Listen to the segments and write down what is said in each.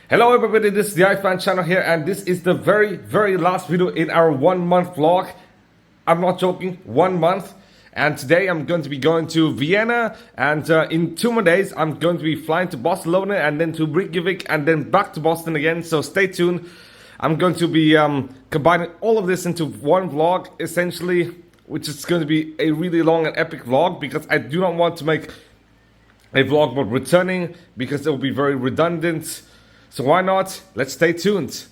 Hello everybody, this is the iFan channel here, and this is the very last video in our 1 month vlog. I'm not joking, 1 month. And today I'm going to be going to Vienna, and in 2 more days I'm going to be flying to Barcelona and then to Reykjavik and then back to Boston again, so stay tuned. I'm going to be combining all of this into one vlog essentially, which is going to be a really long and epic vlog because I do not want to make a vlog about returning because it will be very redundant. So why not? Let's stay tuned.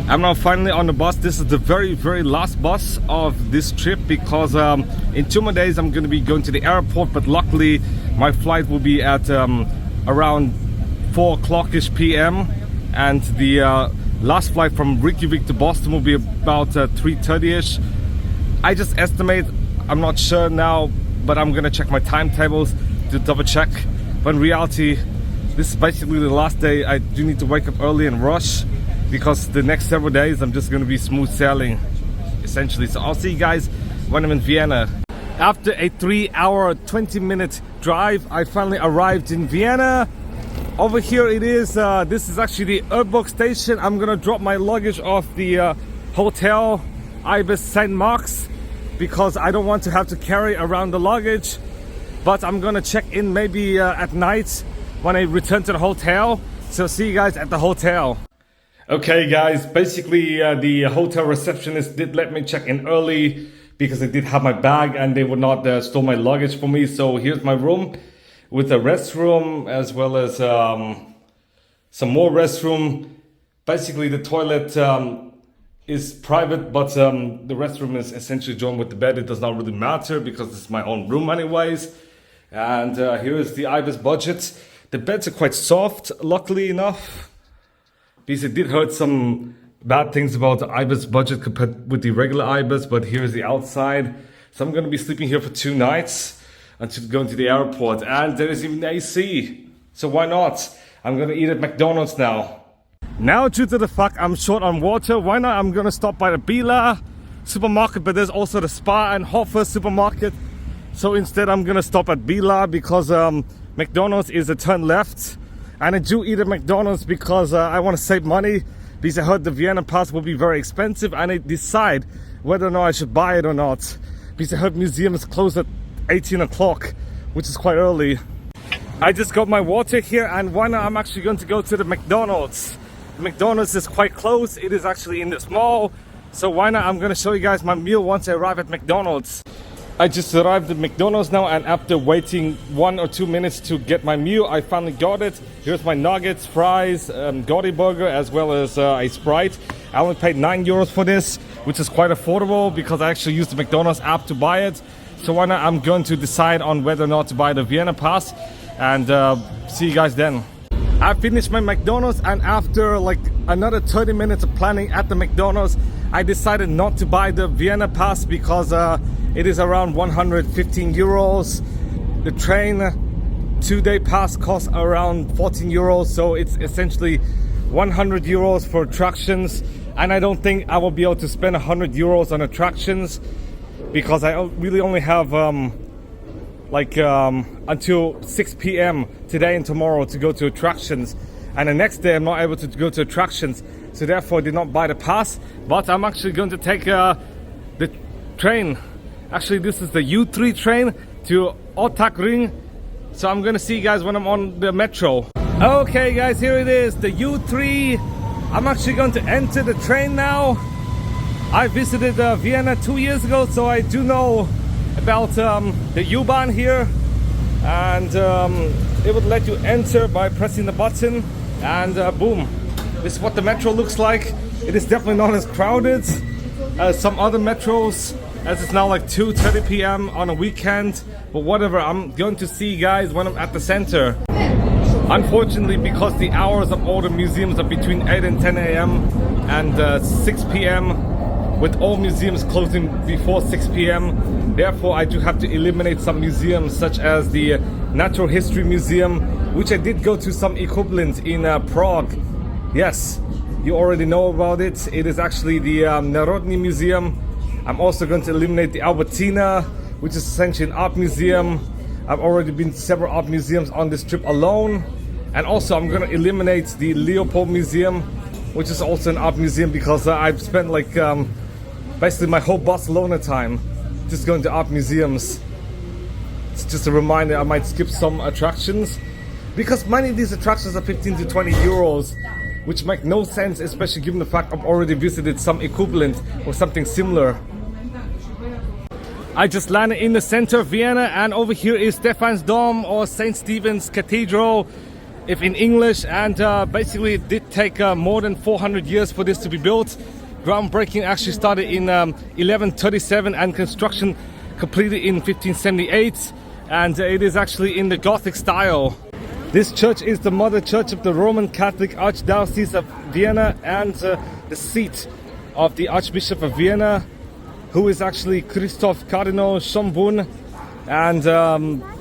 I'm now finally on the bus. This is the very last bus of this trip because in 2 more days I'm going to be going to the airport, but luckily my flight will be at around 4 o'clock-ish p.m. and the last flight from Reykjavik to Boston will be about 3:30-ish. I just estimate, I'm not sure now, but I'm going to check my timetables to double check. But in reality, this is basically the last day. I do need to wake up early and rush because the next several days I'm just going to be smooth sailing essentially. So I'll see you guys when I'm in Vienna. After a 3-hour 20-minute drive, I finally arrived in Vienna. Over here it is. This is actually the Hofburg station. I'm gonna drop my luggage off the Hotel Ibis St. Marx because I don't want to have to carry around the luggage. But I'm gonna check in maybe at night when I return to the hotel. So see you guys at the hotel. Okay guys, basically the hotel receptionist did let me check in early because I did have my bag and they would not store my luggage for me. So here's my room with a restroom as well as some more restroom. Basically the toilet is private, but the restroom is essentially joined with the bed. It does not really matter because it's my own room anyways. And here is the Ibis budget. The beds are quite soft, luckily enough, because it did heard some bad things about the Ibis budget compared with the regular Ibis, but here's the outside. So I'm going to be sleeping here for 2 nighs until going to the airport. And there is even AC, so why not? I'm going to eat at McDonalds now. Now, due to the fact I'm short on water, why not? I'm going to stop by the Belvedere supermarket, but there's also the Spa and Hofburg supermarket. So instead I'm going to stop at Belvedere because McDonald's is a turn left, and I do eat at McDonald's because I want to save money because I heard the Vienna pass will be very expensive, and I decide whether or not I should buy it or not because I heard museums close at 18 o'clock, which is quite early. I just got my water here, and why not? I'm actually going to go to the McDonald's. The McDonald's is quite close. It is actually in this mall, so why not? I'm going to show you guys my meal once I arrive at McDonald's. I just arrived at McDonald's now, and after waiting 1 or 2 minutes to get my meal, I finally got it. Here's my nuggets, fries, Gaudi burger, as well as a Sprite. I only paid €9 for this, which is quite affordable because I actually used the McDonald's app to buy it. So why not? I'm going to decide on whether or not to buy the Vienna pass, and see you guys then. I finished my McDonald's, and after like another 30 minutes of planning at the McDonald's, I decided not to buy the Vienna pass because it is around €115. The train 2-day pass costs around €14, so it's essentially €100 for attractions, and I don't think I will be able to spend €100 on attractions because I really only have until 6 p.m. today and tomorrow to go to attractions, and the next day I'm not able to go to attractions, so therefore I did not buy the pass. But I'm actually going to take the train. Actually, this is the U3 train to Ottakring. So I'm gonna see you guys when I'm on the metro. Okay guys, here it is, the U3. I'm actually going to enter the train now. I visited Vienna 2 years ago, so I do know about the U-Bahn here. And it would let you enter by pressing the button, and boom. This is what the metro looks like. It is definitely not as crowded as some other metros, as it's now like 2:30 p.m. on a weekend, but whatever. I'm going to see you guys when I'm at the center. Unfortunately, because the hours of all the museums are between 8 and 10 a.m. and 6 p.m. with all museums closing before 6 p.m. Therefore, I do have to eliminate some museums such as the Natural History Museum, which I did go to some equivalent in Prague. Yes, you already know about it. It is actually the Národní Museum. I'm also going to eliminate the Albertina, which is essentially an art museum. I've already been to several art museums on this trip alone. And also I'm gonna eliminate the Leopold Museum, which is also an art museum, because I've spent like basically my whole Barcelona time just going to art museums. It's just a reminder I might skip some attractions, because many of these attractions are 15 to 20 euros, which make no sense, especially given the fact I've already visited some equivalent or something similar. I just landed in the center of Vienna, and over here is Stephansdom, or St. Stephen's Cathedral, if in English. And basically it did take more than 400 years for this to be built. Groundbreaking actually started in 1137 and construction completed in 1578, and it is actually in the Gothic style. This church is the mother church of the Roman Catholic Archdiocese of Vienna, and the seat of the Archbishop of Vienna, who is actually Christoph Cardinal Schönbrunn. And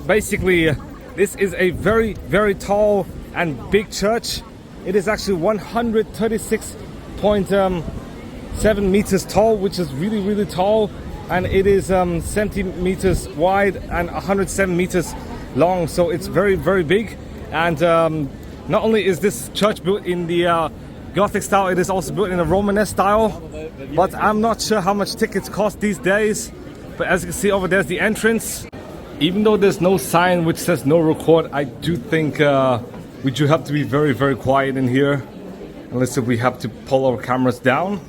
basically this is a very, very tall and big church. It is actually 136.7 meters tall, which is really, really tall, and it is 70 meters wide and 107 meters long, so it's very, very big. And not only is this church built in the Gothic style, it is also built in a Romanesque style, but I'm not sure how much tickets cost these days. But as you can see over there's the entrance. Even though there's no sign which says no record, I do think we do have to be very, very quiet in here, unless if we have to pull our cameras down.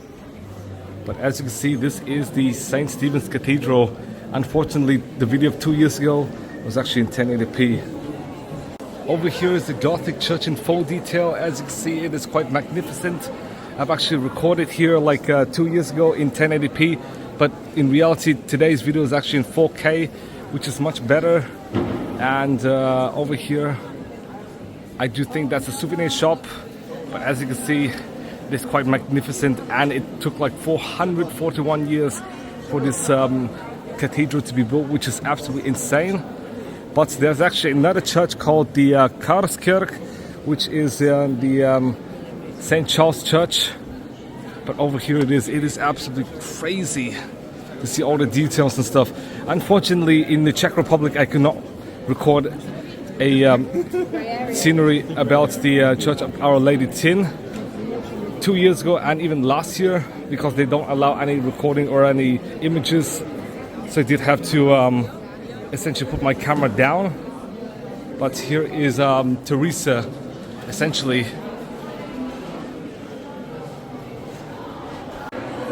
But as you can see, this is the St. Stephen's Cathedral. Unfortunately, the video of 2 years ago was actually in 1080p. Over here is the Gothic church in full detail. As you can see, it is quite magnificent. I've actually recorded here like 2 years ago in 1080p, but in reality today's video is actually in 4K, which is much better. And over here I do think that's a souvenir shop, but as you can see, it is quite magnificent, and it took like 441 years for this cathedral to be built, which is absolutely insane. But there's actually another church called the Karlskirche, which is the St. Charles Church. But over here it is absolutely crazy to see all the details and stuff. Unfortunately, in the Czech Republic I could not record a scenery about the Church of Our Lady Tin 2 years ago and even last year, because they don't allow any recording or any images, so I did have to essentially put my camera down. But here is Teresa, essentially.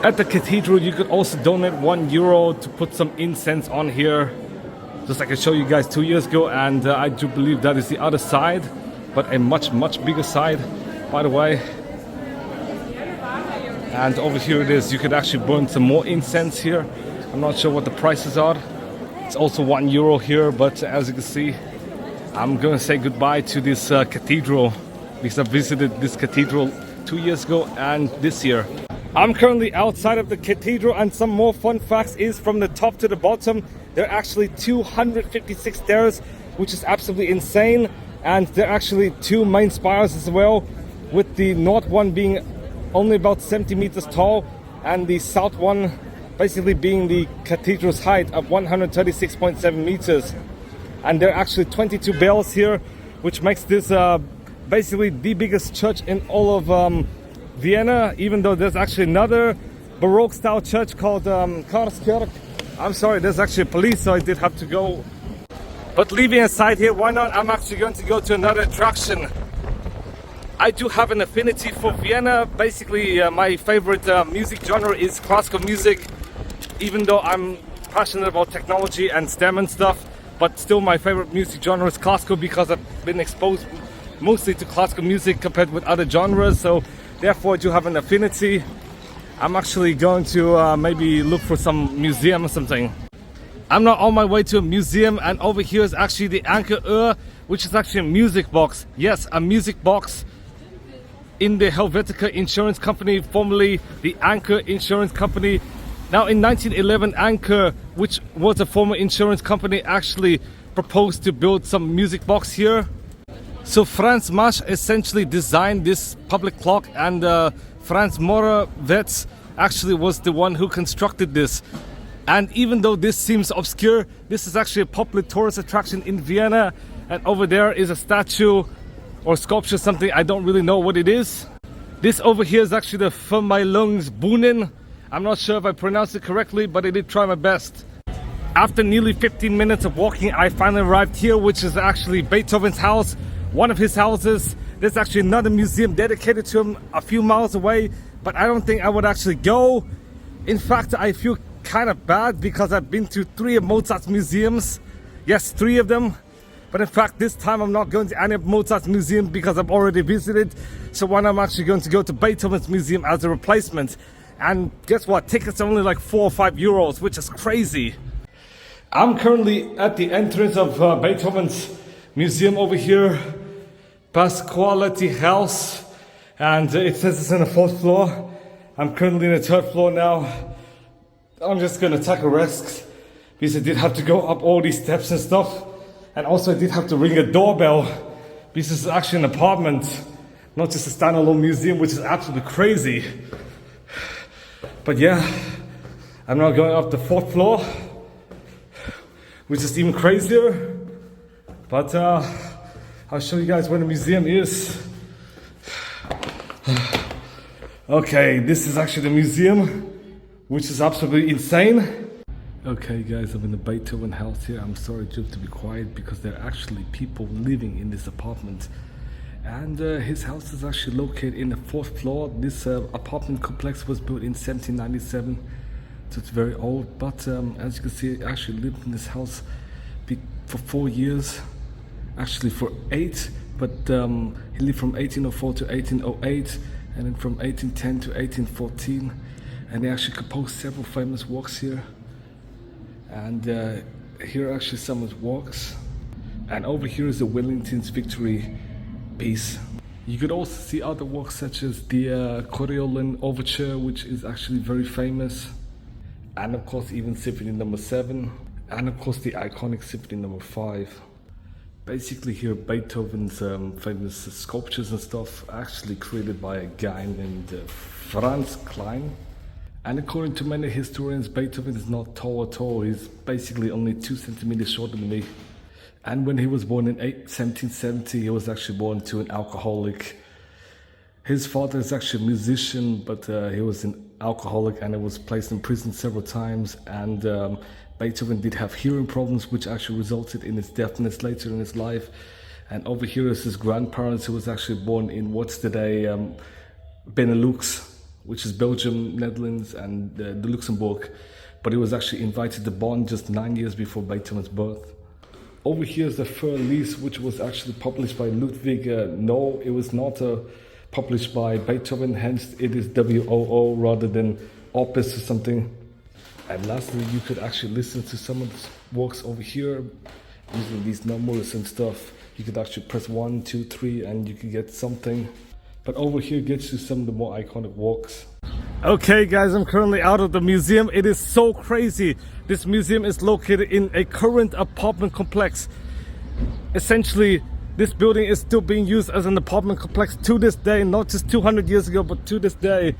At the cathedral you could also donate €1 to put some incense on here, just like I showed you guys 2 years ago. And I do believe that is the other side, but a much, much bigger side, by the way. And over here it is, you could actually burn some more incense here. I'm not sure what the prices are. It's also €1 here, but as you can see, I'm going to say goodbye to this cathedral, because I visited this cathedral 2 years ago and this year. I'm currently outside of the cathedral, and some more fun facts is from the top to the bottom. There are actually 256 stairs, which is absolutely insane. And there are actually 2 main spires as well, with the north one being only about 70 meters tall, and the south one basically being the cathedral's height of 136.7 meters. And there are actually 22 bells here, which makes this basically the biggest church in all of Vienna, even though there's actually another Baroque style church called Karlskirche. I'm sorry, there's actually police, so I did have to go. But leaving aside here, why not? I'm actually going to go to another attraction. I do have an affinity for Vienna. Basically, my favorite music genre is classical music, even though I'm passionate about technology and STEM and stuff. But still, my favorite music genre is classical, because I've been exposed mostly to classical music compared with other genres. So therefore I do have an affinity. I'm actually going to maybe look for some museum or something. I'm now on my way to a museum, and over here is actually the Anker, which is actually a music box. Yes, a music box in the Helvetica insurance company, formerly the Anker insurance company. Now in 1911, Anker, which was a former insurance company, actually proposed to build some music box here. So Franz Masch essentially designed this public clock, and Franz Morawetz actually was the one who constructed this. And even though this seems obscure, this is actually a popular tourist attraction in Vienna. And over there is a statue or sculpture, something I don't really know what it is. This over here is actually the Vermeilungsbrunnen. I'm not sure if I pronounced it correctly, but I did try my best. After nearly 15 minutes of walking, I finally arrived here, which is actually Beethoven's house, one of his houses. There's actually another museum dedicated to him a few miles away, but I don't think I would actually go. In fact, I feel kind of bad because I've been to 3 of Mozart's museums. Yes, 3 of them. But in fact, this time I'm not going to any of Mozart's museums because I've already visited. So one I'm actually going to go to Beethoven's museum as a replacement. And guess what? Tickets are only like 4 or 5 euros, which is crazy. I'm currently at the entrance of Beethoven's museum over here, Pasqualetti House, and it says it's on the 4th floor. I'm currently in the 3rd floor now. I'm just gonna take a risk because I did have to go up all these steps and stuff, and also I did have to ring a doorbell because this is actually an apartment, not just a standalone museum, which is absolutely crazy. But yeah, I'm now going up the 4th floor, which is even crazier. But I'll show you guys where the museum is. Okay, this is actually the museum, which is absolutely insane. Okay guys, I'm in the Beethoven house here. I'm sorry just to be quiet because there are actually people living in this apartment. And his house is actually located in the 4th floor. This apartment complex was built in 1797. So it's very old, but as you can see, I actually lived in this house for 4 years, actually for 8, but he lived from 1804 to 1808, and then from 1810 to 1814, and he actually composed several famous works here. And here are actually some of his works, and over here is the Wellington's Victory piece. You could also see other works such as the Coriolan Overture, which is actually very famous. And of course even Symphony number 7, and of course the iconic Symphony number 5. Basically here Beethoven's famous sculptures and stuff actually created by a guy named Franz Klein. And according to many historians, Beethoven is not tall at all. He's basically only 2 centimeters shorter than me. And when he was born in 1770, he was actually born to an alcoholic. His father is actually a musician, but he was an alcoholic and he was placed in prison several times. And Beethoven did have hearing problems, which actually resulted in his deafness later in his life. And over here is his grandparents, who was actually born in what's today Benelux, which is Belgium, Netherlands, and the Luxembourg. But he was actually invited to Bonn just 9 years before Beethoven's birth. Over here is the Fur Lease, which was actually published by Ludwig. No, it was not published by Beethoven, hence it is WOO rather than Opus or something. And lastly, you could actually listen to some of the works over here using these numbers and stuff. You could actually press 1, 2, 3 and you could get something. But over here gets you some of the more iconic works. Okay guys, I'm currently out of the museum. It is so crazy. This museum is located in a current apartment complex. Essentially, this building is still being used as an apartment complex to this day, not just 200 years ago, but to this day.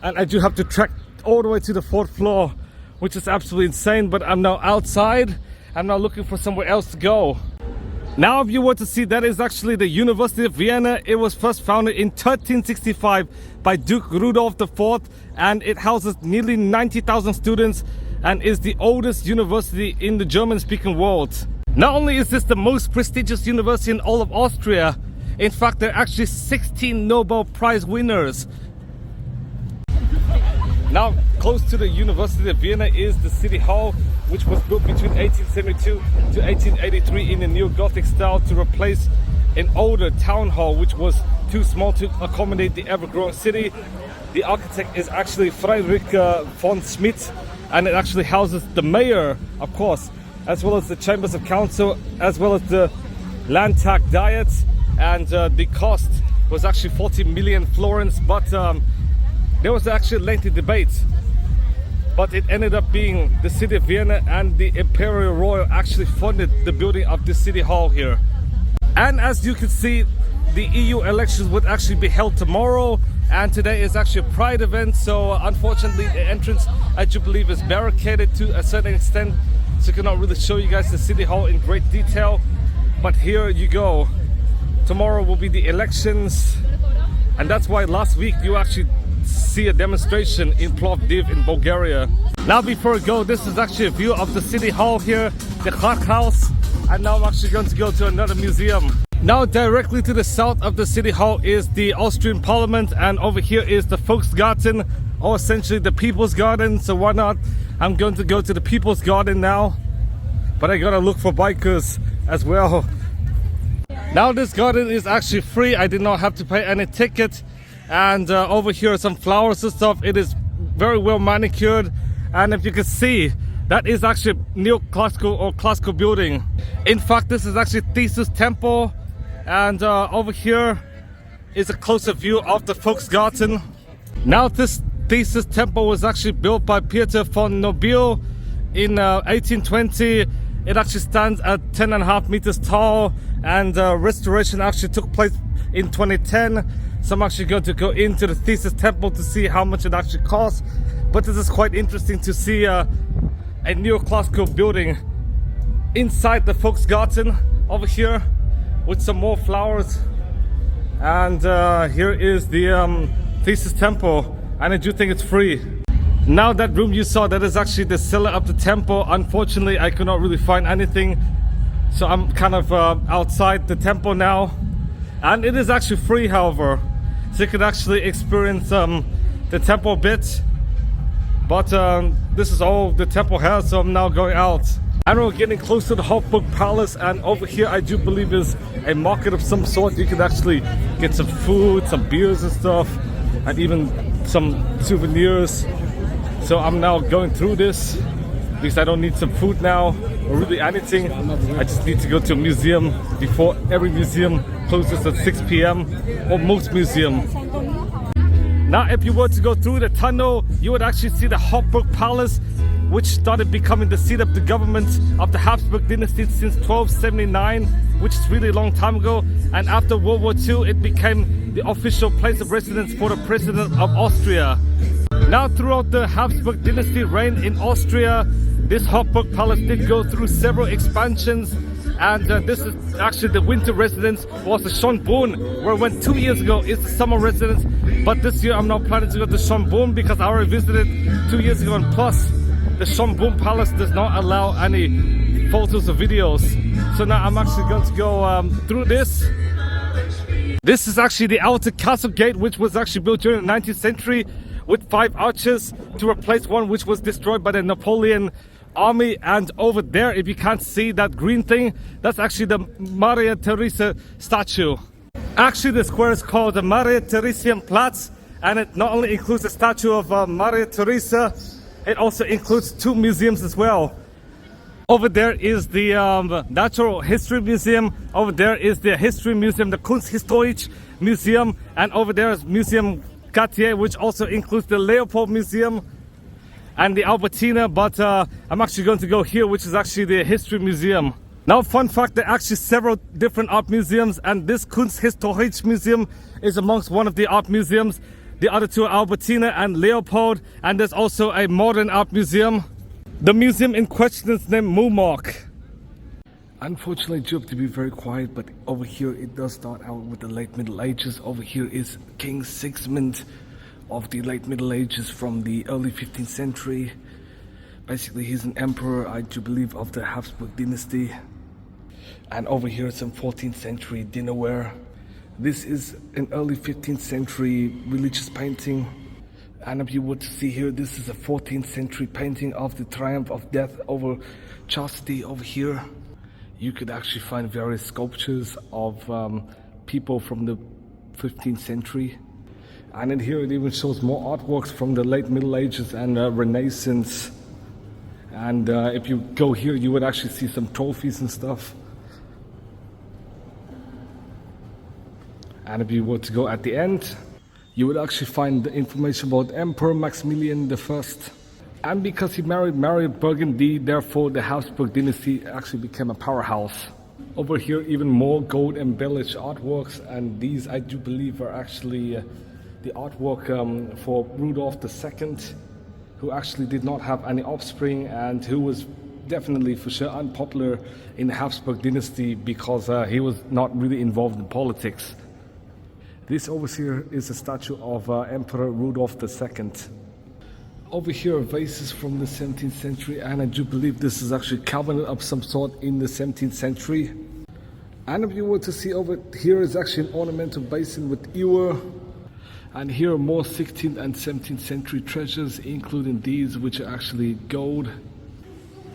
And I do have to trek all the way to the 4th floor, which is absolutely insane. But I'm now outside. I'm now looking for somewhere else to go. Now, if you were to see, that is actually the University of Vienna. It was first founded in 1365 by Duke Rudolf IV, and it houses nearly 90,000 students and is the oldest university in the German-speaking world. Not only is this the most prestigious university in all of Austria, in fact, there are actually 16 Nobel Prize winners. Now, close to the University of Vienna is the City Hall, which was built between 1872 to 1883 in the neo-Gothic style to replace an older town hall, which was too small to accommodate the ever-growing city. The architect is actually Friedrich von Schmidt, and it actually houses the mayor, of course, as well as the chambers of council, as well as the Landtag Diet, and the cost was actually 40 million florins, but there was actually a lengthy debate. But it ended up being the city of Vienna and the Imperial Royal actually funded the building of the city hall here. And as you can see, the EU elections would actually be held tomorrow, and today is actually a Pride event, so unfortunately the entrance, I do believe, is barricaded to a certain extent, so I cannot really show you guys the city hall in great detail. But here you go. tomorrow will be the elections, and that's why last week you actually see a demonstration in Plovdiv in Bulgaria. Now before I go, this is actually a view of the city hall here, the Rathaus, and now I'm actually going to go to another museum. Now directly to the south of the city hall is the Austrian Parliament, and over here is the Volksgarten, or essentially the People's Garden. So why not? I'm going to go to the People's Garden now, but I gotta look for bikers as well. Now this garden is actually free. I did not have to pay any ticket, and over here are some flowers and stuff. It is very well manicured, and if you can see, that is actually a neoclassical or classical building. In fact, this is actually Theseus temple, and over here is a closer view of the Volksgarten. Now this Theseus temple was actually built by Prater von Nobile in 1820. It actually stands at 10.5 meters tall, and restoration actually took place in 2010. So I'm actually going to go into the Theseus temple to see how much it actually costs. But this is quite interesting to see a neoclassical building inside the Volksgarten over here with some more flowers. And here is the Theseus temple, and I do think it's free. Now that room you saw, that is actually the cellar of the temple. Unfortunately, I could not really find anything, so I'm kind of outside the temple now. And it is actually free, however, so you could actually experience the temple a bit. But this is all the temple has, so I'm now going out. And we're getting close to the Hofburg Palace, and over here I do believe is a market of some sort. You can actually get some food, some beers and stuff, and even some souvenirs. So I'm now going through this because I don't need some food now or really anything. I just need to go to a museum before every museum closes at 6 p.m. or most museums. Now if you were to go through the tunnel, you would actually see the Hofburg Palace, which started becoming the seat of the government of the Habsburg dynasty since 1279, which is really a long time ago. And after World War II, it became the official place of residence for the President of Austria. Now throughout the Habsburg dynasty reign in Austria, this Hofburg Palace did go through several expansions, and this is actually the winter residence, was the Schönbrunn, where I went 2 years ago is the summer residence. But this year I'm not planning to go to Schönbrunn because I already visited 2 years ago, and plus the Schönbrunn Palace does not allow any photos or videos. So now I'm actually going to go through this. This is actually the outer castle gate, which was actually built during the 19th century with 5 arches to replace one which was destroyed by the Napoleon army. And over there, if you can't see that green thing, that's actually the Maria Theresa statue. Actually, the square is called the Maria Theresienplatz, and it not only includes the statue of Maria Theresa, it also includes 2 museums as well. Over there is the Natural History Museum. Over there is the History Museum, the Kunsthistorisches Museum, and over there is Museum Cartier, which also includes the Leopold Museum and the Albertina. But I'm actually going to go here, which is actually the History Museum. Now, fun fact, there are actually several different art museums, and this Kunsthistorisches Museum is amongst one of the art museums. The other 2 are Albertina and Leopold, and there's also a modern art museum. The museum in question is named Mumark. Unfortunately, I do have to be very quiet, but over here it does start out with the late Middle Ages. Over here is King Sigismund of the late Middle Ages from the early 15th century. Basically, he's an emperor, I do believe, of the Habsburg dynasty. And over here is some 14th century dinnerware. This is an early 15th century religious painting. And if you were to see here, this is a 14th century painting of the triumph of death over chastity over here. You could actually find various sculptures of people from the 15th century. And in here it even shows more artworks from the late Middle Ages and Renaissance. And if you go here, you would actually see some trophies and stuff. And if you were to go at the end, you would actually find the information about Emperor Maximilian I. And because he married Mary of Burgundy, therefore the Habsburg dynasty actually became a powerhouse. Over here, even more gold embellished artworks, and these I do believe are actually the artwork for Rudolf II, who actually did not have any offspring and who was definitely for sure unpopular in the Habsburg dynasty because he was not really involved in politics. This over here is a statue of Emperor Rudolf II. Over here are vases from the 17th century, and I do believe this is actually cabinet of some sort in the 17th century. And if you were to see over here is actually an ornamental basin with ewer. And here are more 16th and 17th century treasures, including these, which are actually gold.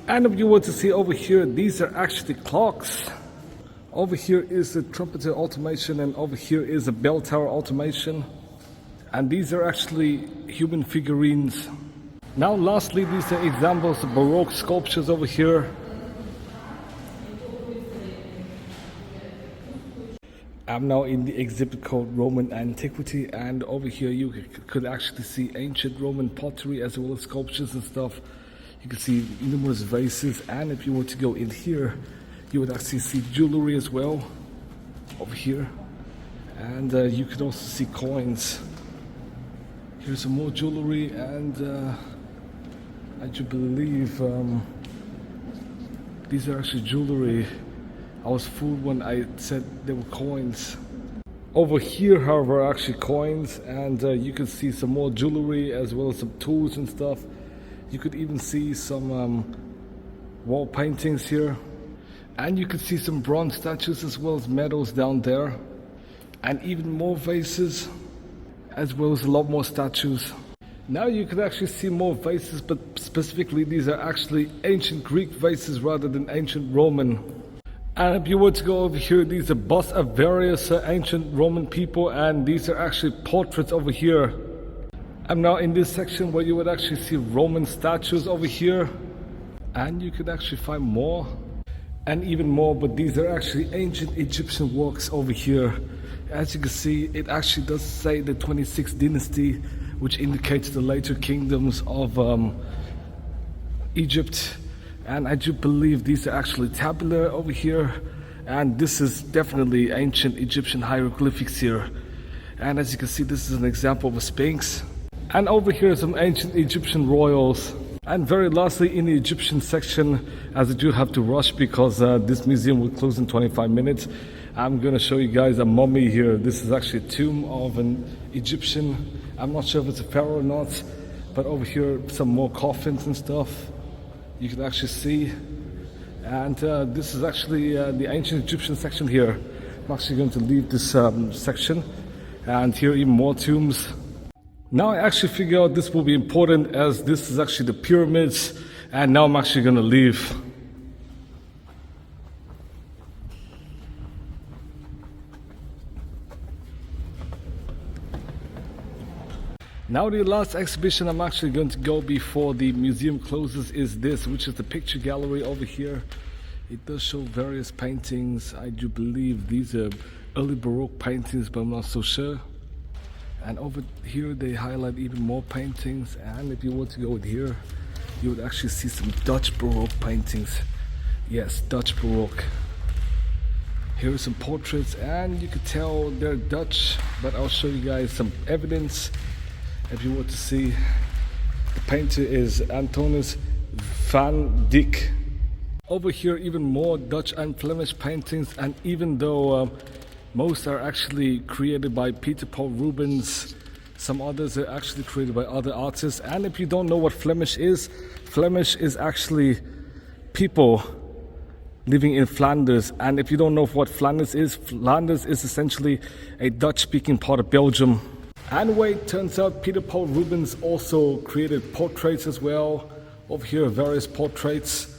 And if you were to see over here, these are actually clocks. Over here is the trumpeter automation, and over here is a bell tower automation. And these are actually human figurines. Now lastly, these are examples of Baroque sculptures over here. I'm now in the exhibit called Roman Antiquity, and over here you could actually see ancient Roman pottery as well as sculptures and stuff. You can see numerous vases, and if you were to go in here, you would actually see jewelry as well over here. And you could also see coins. Here's some more jewelry, and I do believe these are actually jewelry. I was fooled when I said they were coins. Over here, however, are actually coins, and you can see some more jewelry as well as some tools and stuff. You could even see some wall paintings here, and you could see some bronze statues as well as medals down there, and even more vases as well as a lot more statues. Now you could actually see more vases, but specifically these are actually ancient Greek vases rather than ancient Roman. And if you were to go over here, these are busts of various ancient Roman people, and these are actually portraits over here. I'm now in this section where you would actually see Roman statues over here, and you could actually find more and even more, but these are actually ancient Egyptian works over here. As you can see, it actually does say the 26th dynasty, which indicates the later kingdoms of Egypt. And I do believe these are actually tabular over here, and this is definitely ancient Egyptian hieroglyphics here. And as you can see, this is an example of a sphinx. And over here are some ancient Egyptian royals. And very lastly, in the Egyptian section, as I do have to rush because this museum will close in 25 minutes, I'm going to show you guys a mummy here. This is actually a tomb of an Egyptian. I'm not sure if it's a pharaoh or not, but over here some more coffins and stuff you can actually see. And this is actually the ancient Egyptian section here. I'm actually going to leave this section, and here are even more tombs. Now I actually figure out this will be important as this is actually the pyramids, and now I'm actually going to leave. Now the last exhibition I'm actually going to go before the museum closes is this, which is the picture gallery over here. It does show various paintings. I do believe these are early Baroque paintings, but I'm not so sure. And over here they highlight even more paintings, and if you were to go in here, you would actually see some Dutch Baroque paintings. Yes, Dutch Baroque. Here are some portraits, and you could tell they're Dutch, but I'll show you guys some evidence. If you were to see, the painter is Antonis van Dyck. Over here, even more Dutch and Flemish paintings, and even though most are actually created by Peter Paul Rubens, some others are actually created by other artists. And if you don't know what Flemish is actually people living in Flanders. And if you don't know what Flanders is essentially a Dutch-speaking part of Belgium. And wait, turns out Peter Paul Rubens also created portraits as well. Over here are various portraits.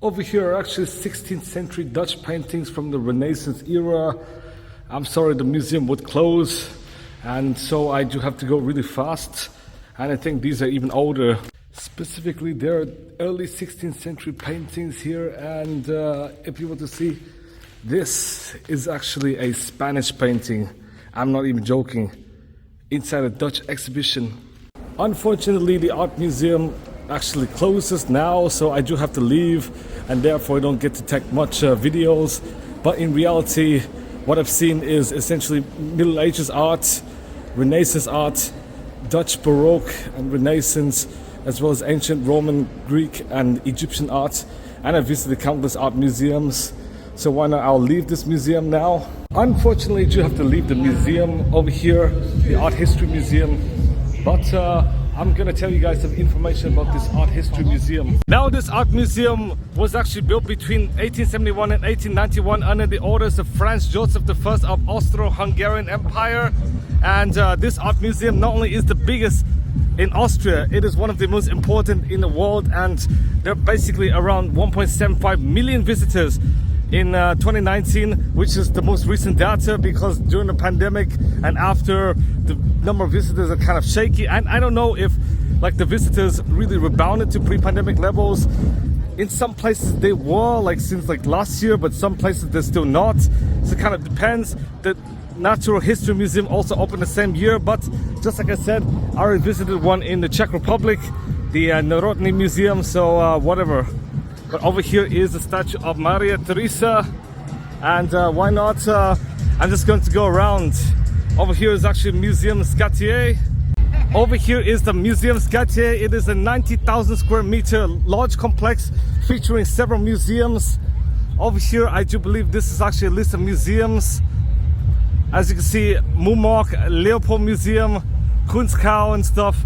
Over here are actually 16th century Dutch paintings from the Renaissance era. I'm sorry, the museum would close, and so I do have to go really fast. And I think these are even older. Specifically, there are early 16th century paintings here, and if you were to see, this is actually a Spanish painting. I'm not even joking. Inside a Dutch exhibition. Unfortunately, the art museum actually closes now, so I do have to leave, and therefore I don't get to take much videos. But in reality, what I've seen is essentially Middle Ages art, Renaissance art, Dutch Baroque and Renaissance, as well as ancient Roman, Greek and Egyptian art, and I visited countless art museums. So why not, I'll leave this museum now. Unfortunately, you have to leave the museum over here, the Art History Museum, but I'm gonna tell you guys some information about this Art History Museum. Now this art museum was actually built between 1871 and 1891 under the orders of Franz Joseph I of Austro-Hungarian Empire. And this art museum not only is the biggest in Austria, it is one of the most important in the world, and there are basically around 1.75 million visitors in 2019, which is the most recent data, because during the pandemic and after, the number of visitors are kind of shaky, and I don't know if like the visitors really rebounded to pre-pandemic levels. In some places they were, like since like last year, but some places they're still not, so it kind of depends. The Natural History Museum also opened the same year, but just like I said, I already visited one in the Czech Republic, the Narodny Museum, so whatever. But over here is the statue of Maria Theresa, and why not, I'm just going to go around. Over here is actually Museum Scatier. Over here is the Museum Scatier. It is a 90,000 square meter large complex featuring several museums. Over here I do believe this is actually a list of museums. As you can see, Mumok, Leopold Museum, Kunsthistorisches and stuff.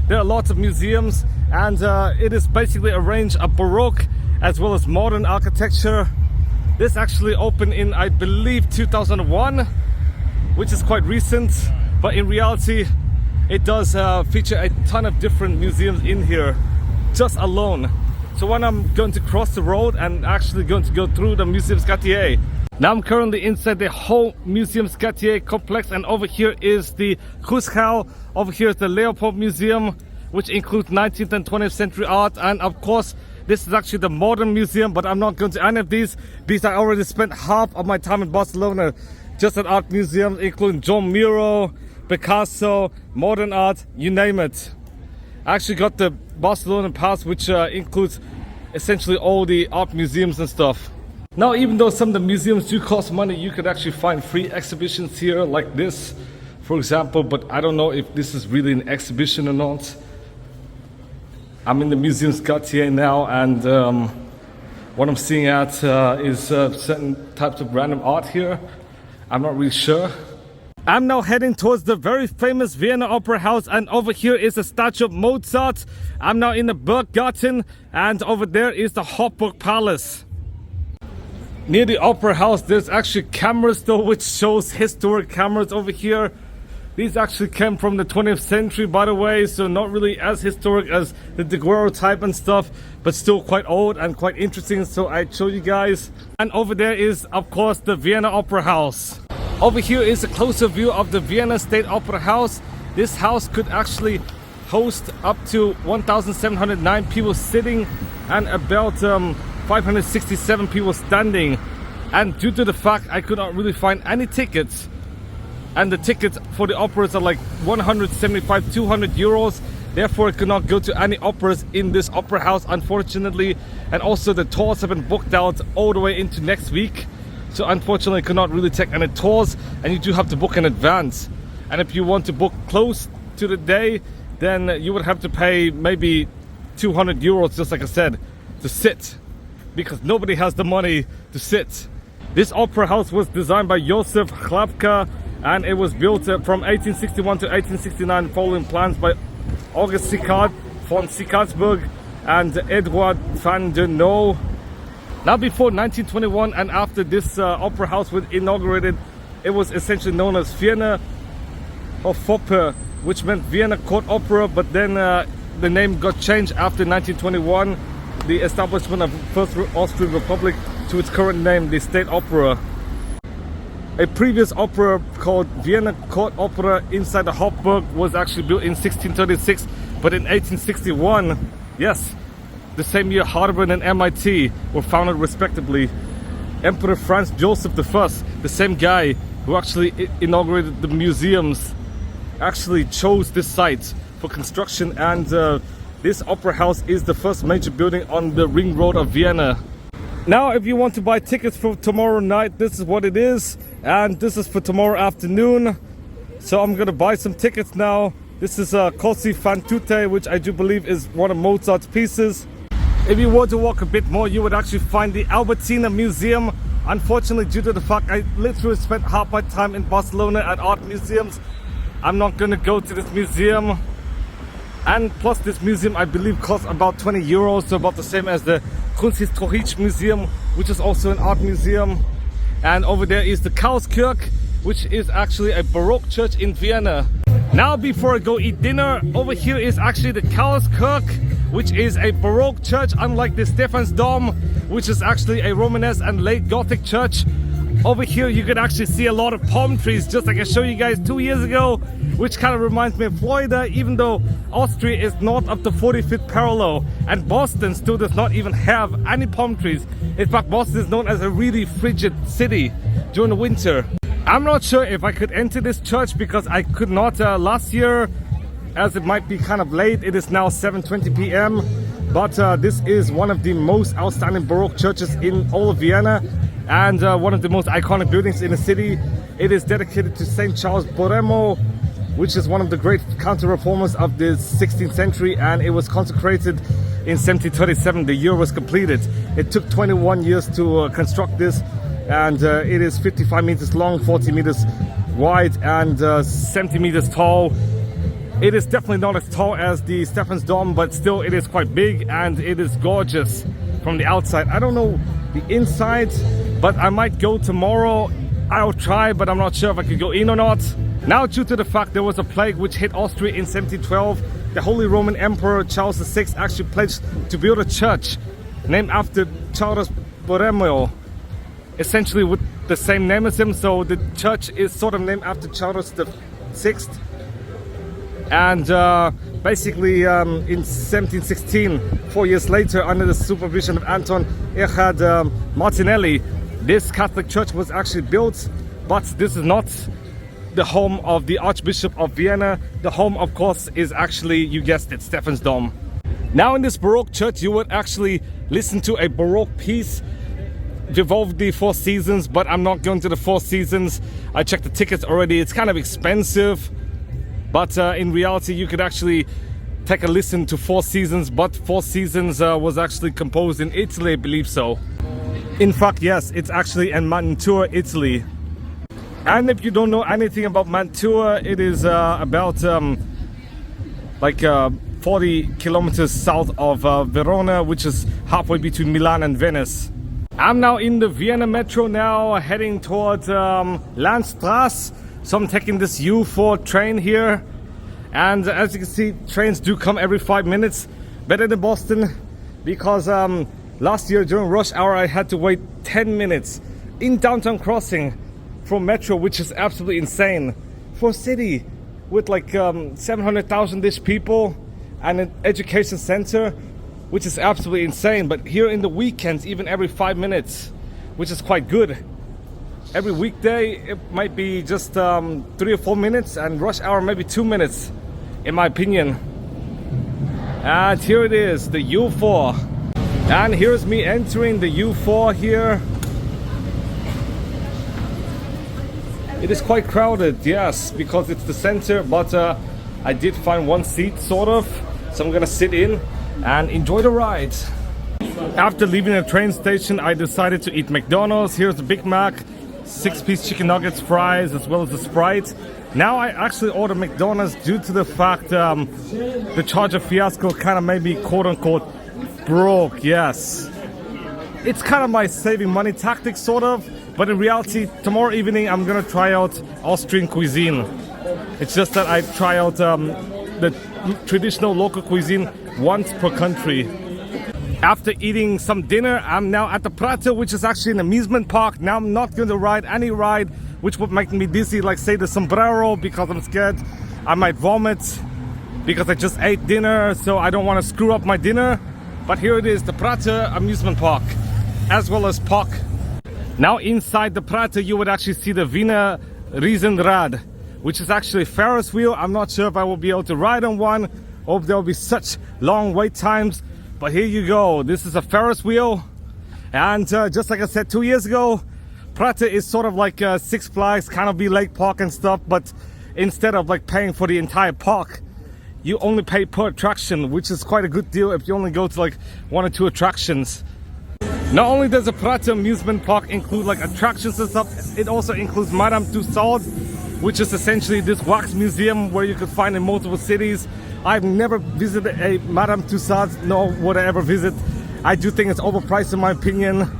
There are lots of museums, and it is basically a range of Baroque as well as modern architecture. This actually opened in, I believe, 2001, which is quite recent, but in reality it does feature a ton of different museums in here just alone. So when I'm going to cross the road and actually going to go through the Museum Scatier. Now I'm currently inside the whole Museum Scatier complex, and over here is the Kunsthaus. Over here is the Leopold Museum, which includes 19th and 20th century art, and of course this is actually the Modern Museum, but I'm not going to any of these because I already spent half of my time in Barcelona just at art museums, including John Miro, Picasso, modern art, you name it. I actually got the Barcelona pass, which includes essentially all the art museums and stuff. Now, even though some of the museums do cost money, you could actually find free exhibitions here, like this, for example, but I don't know if this is really an exhibition or not. I'm in the Museum Scatier now, and what I'm seeing at is certain types of random art here. I'm not really sure. I'm now heading towards the very famous Vienna Opera House, and over here is a statue of Mozart. I'm now in the Volksgarten, and over there is the Hofburg Palace. Near the Opera House, there's actually cameras though, which shows historic cameras over here. These actually came from the 20th century, by the way, so not really as historic as the daguerreotype and stuff, but still quite old and quite interesting, so I show you guys. And over there is, of course, the Vienna Opera House. Over here is a closer view of the Vienna State Opera House. This house could actually host up to 1,709 people sitting and about 567 people standing. And due to the fact I could not really find any tickets, and the tickets for the operas are like 175, 200 euros. Therefore, I could not go to any operas in this opera house, unfortunately. And also the tours have been booked out all the way into next week. So unfortunately, I could not really take any tours, and you do have to book in advance. And if you want to book close to the day, then you would have to pay maybe 200 euros, just like I said, to sit, because nobody has the money to sit. This opera house was designed by Josef Chlapka, and it was built from 1861 to 1869 following plans by August Sicard von Sickardsburg and Edward van der Noo. Now, before 1921 and after this opera house was inaugurated, it was essentially known as Vienna Hofoper, which meant Vienna Court Opera, but then the name got changed after 1921, the establishment of the First Austrian Republic, to its current name, the State Opera. A previous opera called Vienna Court Opera inside the Hofburg was actually built in 1636, but in 1861, yes, the same year Harvard and MIT were founded respectively. Emperor Franz Joseph I, the same guy who actually inaugurated the museums, actually chose this site for construction, and this opera house is the first major building on the ring road of Vienna. Now, if you want to buy tickets for tomorrow night, this is what it is, and this is for tomorrow afternoon. So I'm gonna buy some tickets now This is a Così fan tutte, which I do believe is one of Mozart's pieces. If you were to walk a bit more, you would actually find the Albertina Museum. Unfortunately, due to the fact I literally spent half my time in Barcelona at art museums, I'm not going to go to this museum. And plus, this museum, I believe, costs about 20 euros, so about the same as the Kunsthistorisches Museum, which is also an art museum. And over there is the Karlskirche, which is actually a Baroque church in Vienna. Now, before I go eat dinner, over here is actually the Karlskirche, which is a Baroque church, unlike the Stephansdom, which is actually a Romanesque and late Gothic church. Over here you can actually see a lot of palm trees, just like I showed you guys 2 years ago, which kind of reminds me of Florida, even though Austria is not up to 45th parallel, and Boston still does not even have any palm trees. In fact, Boston is known as a really frigid city during the winter. I'm not sure if I could enter this church because I could not last year, as it might be kind of late. It is now 7:20 p.m. But this is one of the most outstanding Baroque churches in all of Vienna, and one of the most iconic buildings in the city. It is dedicated to Saint Charles Borromeo, which is one of the great counter-reformers of the 16th century, and it was consecrated in 1737. The year was completed. It took 21 years to construct this, and it is 55 meters long, 40 meters wide, and 70 meters tall. It is definitely not as tall as the Stephansdom, but still it is quite big, and it is gorgeous from the outside. I don't know the inside, but I might go tomorrow. I'll try, but I'm not sure if I could go in or not. Now, due to the fact there was a plague which hit Austria in 1712, the Holy Roman Emperor Charles VI actually pledged to build a church named after Charles Borromeo, essentially with the same name as him. So the church is sort of named after Charles VI. And basically in 1716, 4 years later, under the supervision of Anton Erhard Martinelli, this Catholic church was actually built. But this is not the home of the Archbishop of Vienna. The home, of course, is actually, you guessed it, Stephansdom. Now in this Baroque church, you would actually listen to a Baroque piece, Vivaldi Four Seasons, but I'm not going to the Four Seasons. I checked the tickets already. It's kind of expensive. But in reality, you could actually take a listen to Four Seasons, but Four Seasons was actually composed in Italy, I believe so. In fact, yes, it's actually in Mantua, Italy. And if you don't know anything about Mantua, it is about 40 kilometers south of Verona, which is halfway between Milan and Venice. I'm now in the Vienna metro now, heading towards Landstrasse. So I'm taking this U4 train here, and as you can see, trains do come every 5 minutes, better than Boston, because last year during rush hour I had to wait 10 minutes in downtown crossing from metro, which is absolutely insane for a city with like 700,000-ish people and an education center, which is absolutely insane. But here in the weekends, even every 5 minutes, which is quite good. Every weekday it might be just 3 or 4 minutes, and rush hour maybe 2 minutes, in my opinion. And here it is, the U4. And here's me entering the U4 here. It is quite crowded, yes, because it's the center, but I did find one seat, sort of. So I'm gonna sit in and enjoy the ride. After leaving the train station, I decided to eat McDonald's. Here's the Big Mac, 6-piece chicken nuggets, fries, as well as the Sprite. Now I actually ordered McDonald's due to the fact the Charger fiasco kind of made me quote-unquote broke, yes. It's kind of my saving money tactic, sort of, but in reality, tomorrow evening I'm gonna try out Austrian cuisine. It's just that I try out the traditional local cuisine once per country. After eating some dinner, I'm now at the Prater, which is actually an amusement park. Now I'm not going to ride any ride which would make me dizzy, like say the Sombrero, because I'm scared I might vomit, because I just ate dinner, so I don't want to screw up my dinner. But here it is, the Prater amusement park, as well as park. Now inside the Prater, you would actually see the Wiener Riesenrad, which is actually a Ferris wheel. I'm not sure if I will be able to ride on one, or if there will be such long wait times. But here you go, this is a Ferris wheel. And just like I said 2 years ago, Prater is sort of like Six Flags, kind of be Lake Park and stuff, but instead of like paying for the entire park, you only pay per attraction, which is quite a good deal if you only go to like 1 or 2 attractions. Not only does the Prater amusement park include like attractions and stuff, it also includes Madame Tussauds, which is essentially this wax museum where you could find in multiple cities. I've never visited a Madame Tussauds, nor would I ever visit. I do think it's overpriced in my opinion.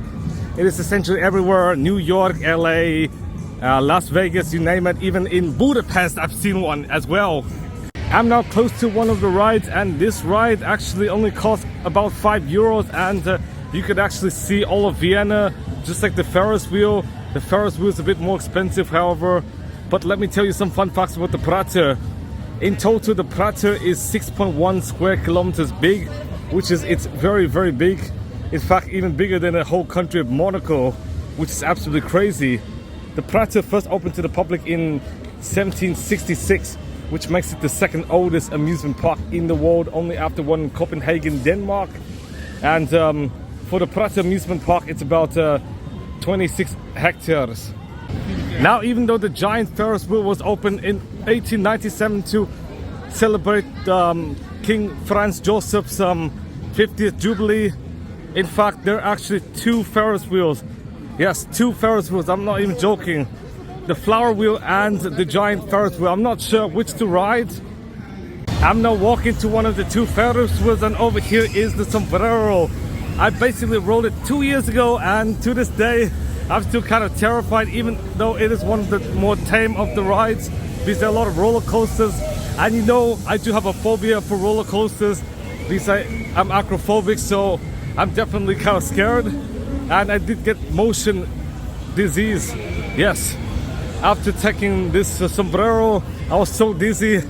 It is essentially everywhere, New York, LA, Las Vegas, you name it. Even in Budapest I've seen one as well. I'm now close to one of the rides, and this ride actually only costs about €5, and you could actually see all of Vienna, just like the Ferris wheel. The Ferris wheel is a bit more expensive, however. But let me tell you some fun facts about the Prater. In total, the Prater is 6.1 square kilometers big, which is, it's very, very big. In fact, even bigger than the whole country of Monaco, which is absolutely crazy. The Prater first opened to the public in 1766, which makes it the second oldest amusement park in the world, only after one in Copenhagen, Denmark. And for the Prater amusement park, it's about 26 hectares. Now, even though the giant Ferris wheel was opened in 1897 to celebrate King Franz Joseph's 50th Jubilee, in fact, there are actually 2 Ferris wheels. Yes, 2 Ferris wheels, I'm not even joking. The flower wheel and the giant Ferris wheel. I'm not sure which to ride. I'm now walking to one of the 2 Ferris wheels, and over here is the sombrero. I basically rode it 2 years ago, and to this day I'm still kind of terrified, even though it is one of the more tame of the rides, because there are a lot of roller coasters. And you know, I do have a phobia for roller coasters because I'm acrophobic, so I'm definitely kind of scared. And I did get motion disease. Yes, after taking this sombrero, I was so dizzy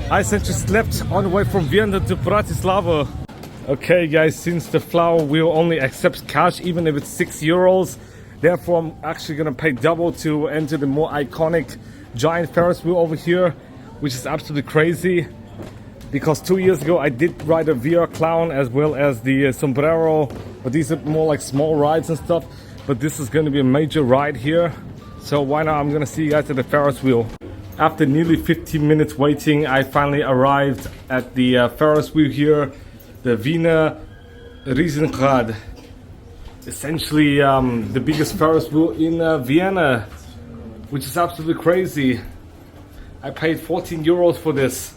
I essentially slept on the way from Vienna to Bratislava. Okay guys, since the flower wheel only accepts cash even if it's €6, therefore I'm actually gonna pay double to enter the more iconic giant Ferris wheel over here, which is absolutely crazy. Because 2 years ago I did ride a VR clown as well as the sombrero, but these are more like small rides and stuff. But this is going to be a major ride here, so why not? I'm gonna see you guys at the Ferris wheel. After nearly 15 minutes waiting, I finally arrived at the Ferris wheel here, the Wiener Riesenrad. Essentially the biggest Ferris wheel in Vienna, which is absolutely crazy. I paid €14 for this.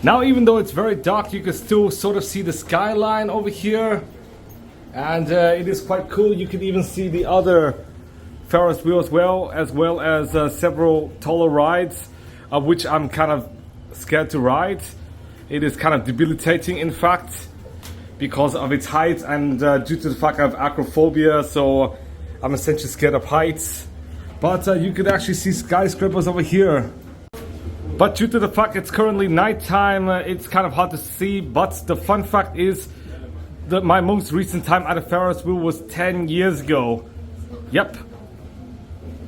Now, even though it's very dark, you can still sort of see the skyline over here, and it is quite cool. You can even see the other Ferris wheel as well as several taller rides, of which I'm kind of scared to ride. It is kind of debilitating, in fact, because of its height, and due to the fact I have acrophobia, so I'm essentially scared of heights. But you could actually see skyscrapers over here. But due to the fact it's currently nighttime, it's kind of hard to see. But the fun fact is that my most recent time at a Ferris wheel was 10 years ago. Yep,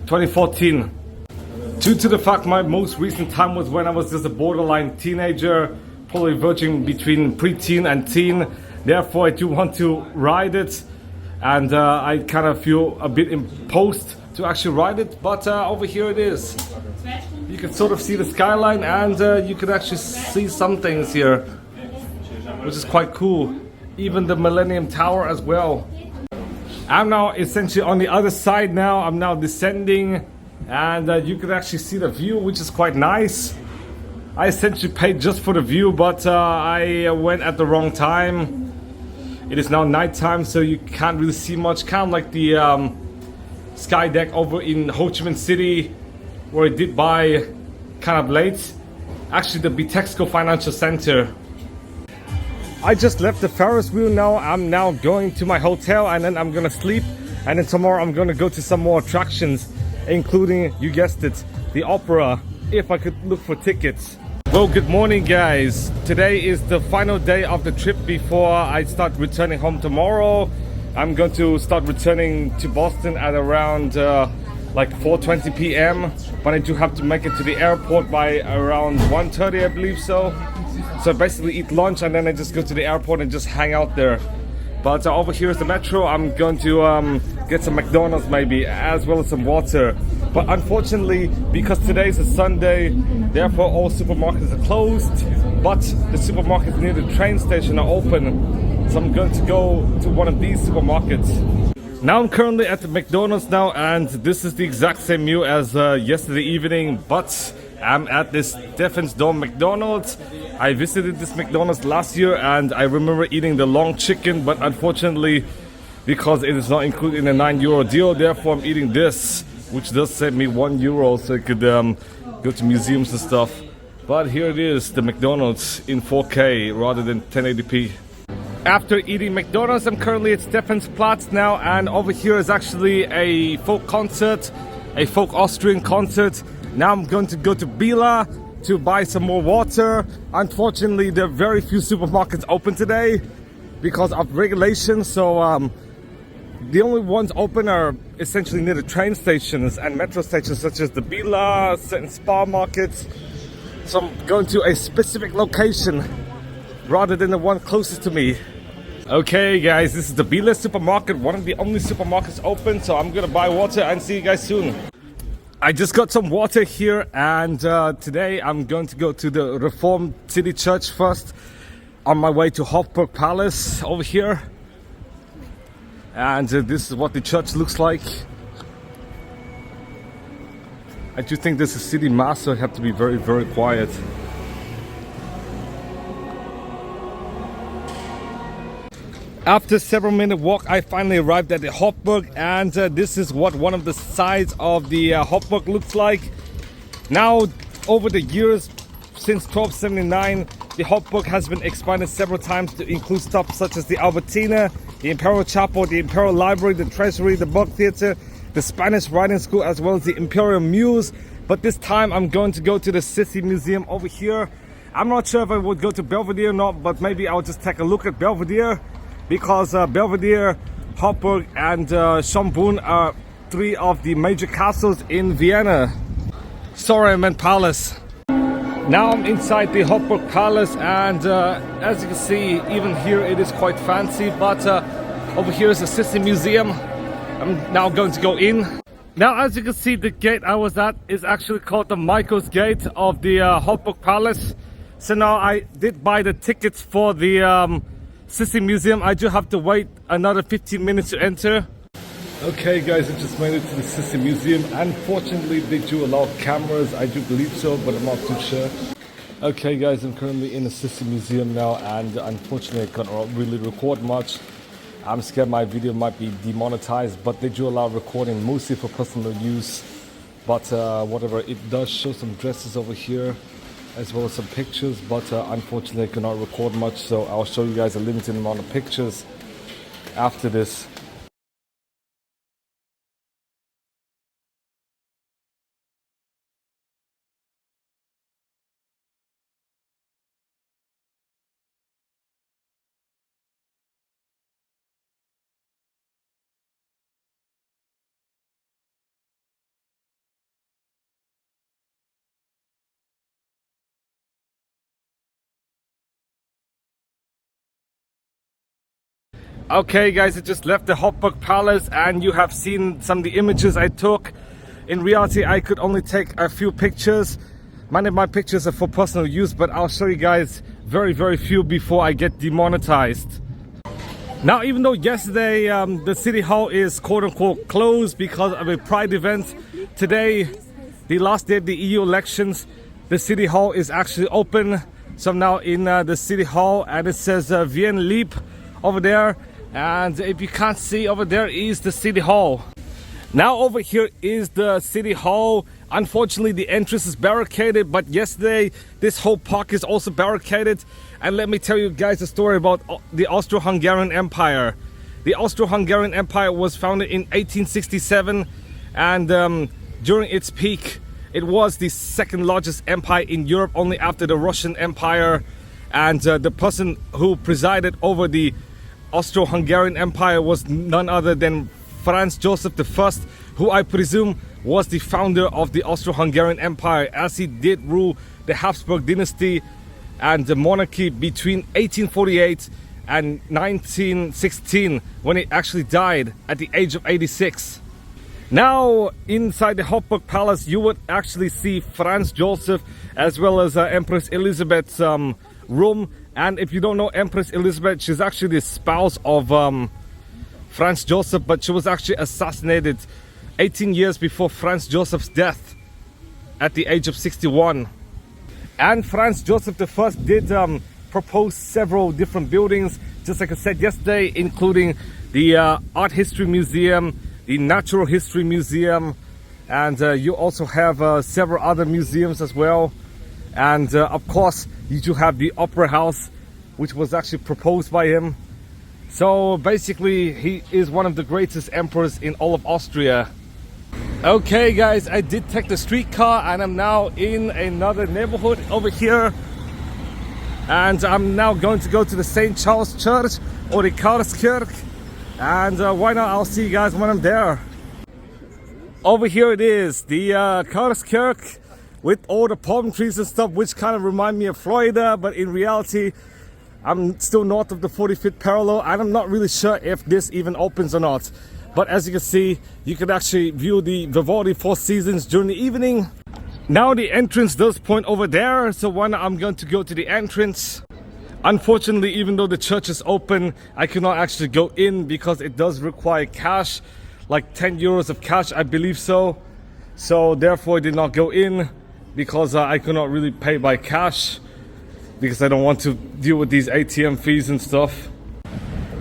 2014. Due to the fact my most recent time was when I was just a borderline teenager, probably verging between preteen and teen. Therefore, I do want to ride it, and I kind of feel a bit imposed to actually ride it. But over here it is. You can sort of see the skyline, and you can actually see some things here, which is quite cool. Even the Millennium Tower as well. I'm now essentially on the other side now. I'm now descending, and you can actually see the view, which is quite nice. I essentially paid just for the view, but I went at the wrong time. It is now nighttime, so you can't really see much. Kind of like the sky deck over in Ho Chi Minh City, where I did buy kind of late. Actually, the Bitexco Financial Center. I just left the Ferris wheel now. I'm now going to my hotel, and then I'm gonna sleep. And then tomorrow I'm gonna go to some more attractions, including, you guessed it, the opera, if I could look for tickets. Well, good morning guys. Today is the final day of the trip before I start returning home tomorrow. I'm going to start returning to Boston at around like 4:20 p.m. But I do have to make it to the airport by around 1:30, I believe so. So I basically eat lunch, and then I just go to the airport and just hang out there. But over here is the metro. I'm going to get some McDonalds maybe, as well as some water. But unfortunately, because today is a Sunday, therefore all supermarkets are closed. But the supermarkets near the train station are open. So I'm going to go to one of these supermarkets. Now I'm currently at the McDonalds now, and this is the exact same meal as yesterday evening, but I'm at this Stephansdom McDonald's. I visited this McDonald's last year and I remember eating the long chicken, but unfortunately, because it is not included in the €9 deal, therefore I'm eating this, which does save me €1 so I could go to museums and stuff. But here it is, the McDonald's in 4K rather than 1080p. After eating McDonald's, I'm currently at Stephansplatz now, and over here is actually a folk concert, a folk Austrian concert. Now I'm going to go to Billa to buy some more water. Unfortunately, there are very few supermarkets open today because of regulations, so the only ones open are essentially near the train stations and metro stations such as the Billa, certain Spar markets. So I'm going to a specific location rather than the one closest to me. Okay guys, this is the Billa supermarket, one of the only supermarkets open, so I'm gonna buy water and see you guys soon. I just got some water here, and today I'm going to go to the Reformed City Church first on my way to Hofburg Palace over here. And this is what the church looks like. I do think this is city mass, so I have to be very, very quiet. After several minute walk, I finally arrived at the Hofburg, and this is what one of the sides of the Hofburg looks like. Now, over the years, since 1279, the Hofburg has been expanded several times to include stuff such as the Albertina, the Imperial Chapel, the Imperial Library, the Treasury, the Burg Theatre, the Spanish Riding School, as well as the Imperial Muse. But this time I'm going to go to the Sissi Museum over here. I'm not sure if I would go to Belvedere or not, but maybe I'll just take a look at Belvedere, because Belvedere, Hofburg and Schönbrunn are three of the major castles in Vienna. Sorry, I meant palace. Now I'm inside the Hofburg Palace, and as you can see, even here it is quite fancy, but over here is the Sissi Museum. I'm now going to go in. Now, as you can see, the gate I was at is actually called the Michael's Gate of the Hofburg Palace. So now I did buy the tickets for the Sissi Museum. I do have to wait another 15 minutes to enter. Okay guys, I just made it to the Sissi Museum. Unfortunately, they do allow cameras, I do believe so, but I'm not too sure. Okay guys, I'm currently in the Sissi Museum now, and unfortunately I cannot really record much. I'm scared my video might be demonetized, but they do allow recording mostly for personal use. But whatever, it does show some dresses over here, as well as some pictures, but unfortunately I cannot record much, so I'll show you guys a limited amount of pictures after this. Okay guys, I just left the Hofburg Palace, and you have seen some of the images I took. In reality, I could only take a few pictures. Many of my pictures are for personal use, but I'll show you guys very, very few before I get demonetized. Now, even though yesterday the City Hall is quote-unquote closed because of a Pride event, today, the last day of the EU elections, the City Hall is actually open. So I'm now in the City Hall, and it says Vienna Lieb over there. And if you can't see, over there is the City Hall. Now over here is the City Hall. Unfortunately, the entrance is barricaded, but yesterday this whole park is also barricaded. And let me tell you guys a story about the Austro-Hungarian Empire. The Austro-Hungarian Empire was founded in 1867, and during its peak, it was the second largest empire in Europe, only after the Russian Empire. And the person who presided over the Austro-Hungarian Empire was none other than Franz Joseph I, who I presume was the founder of the Austro-Hungarian Empire, as he did rule the Habsburg dynasty and the monarchy between 1848 and 1916, when he actually died at the age of 86. Now, inside the Hofburg Palace, you would actually see Franz Joseph as well as Empress Elizabeth's room. And if you don't know Empress Elizabeth, she's actually the spouse of Franz Joseph, but she was actually assassinated 18 years before Franz Joseph's death at the age of 61. And Franz Joseph I did propose several different buildings, just like I said yesterday, including the Art History Museum, the Natural History Museum, and you also have several other museums as well. And of course, you do have the Opera House, which was actually proposed by him. So basically, he is one of the greatest emperors in all of Austria. Okay guys, I did take the streetcar and I'm now in another neighborhood over here. And I'm now going to go to the St. Charles Church or the Karlskirche. And why not, I'll see you guys when I'm there. Over here it is, the Karlskirche, with all the palm trees and stuff, which kind of remind me of Florida, but in reality I'm still north of the 45th parallel and I'm not really sure if this even opens or not. But as you can see, you can actually view the Vivaldi Four Seasons during the evening. Now the entrance does point over there, so why not, I'm going to go to the entrance. Unfortunately, even though the church is open, I cannot actually go in because it does require cash, like 10 euros of cash, I believe so. So therefore I did not go in because I could not really pay by cash because I don't want to deal with these ATM fees and stuff.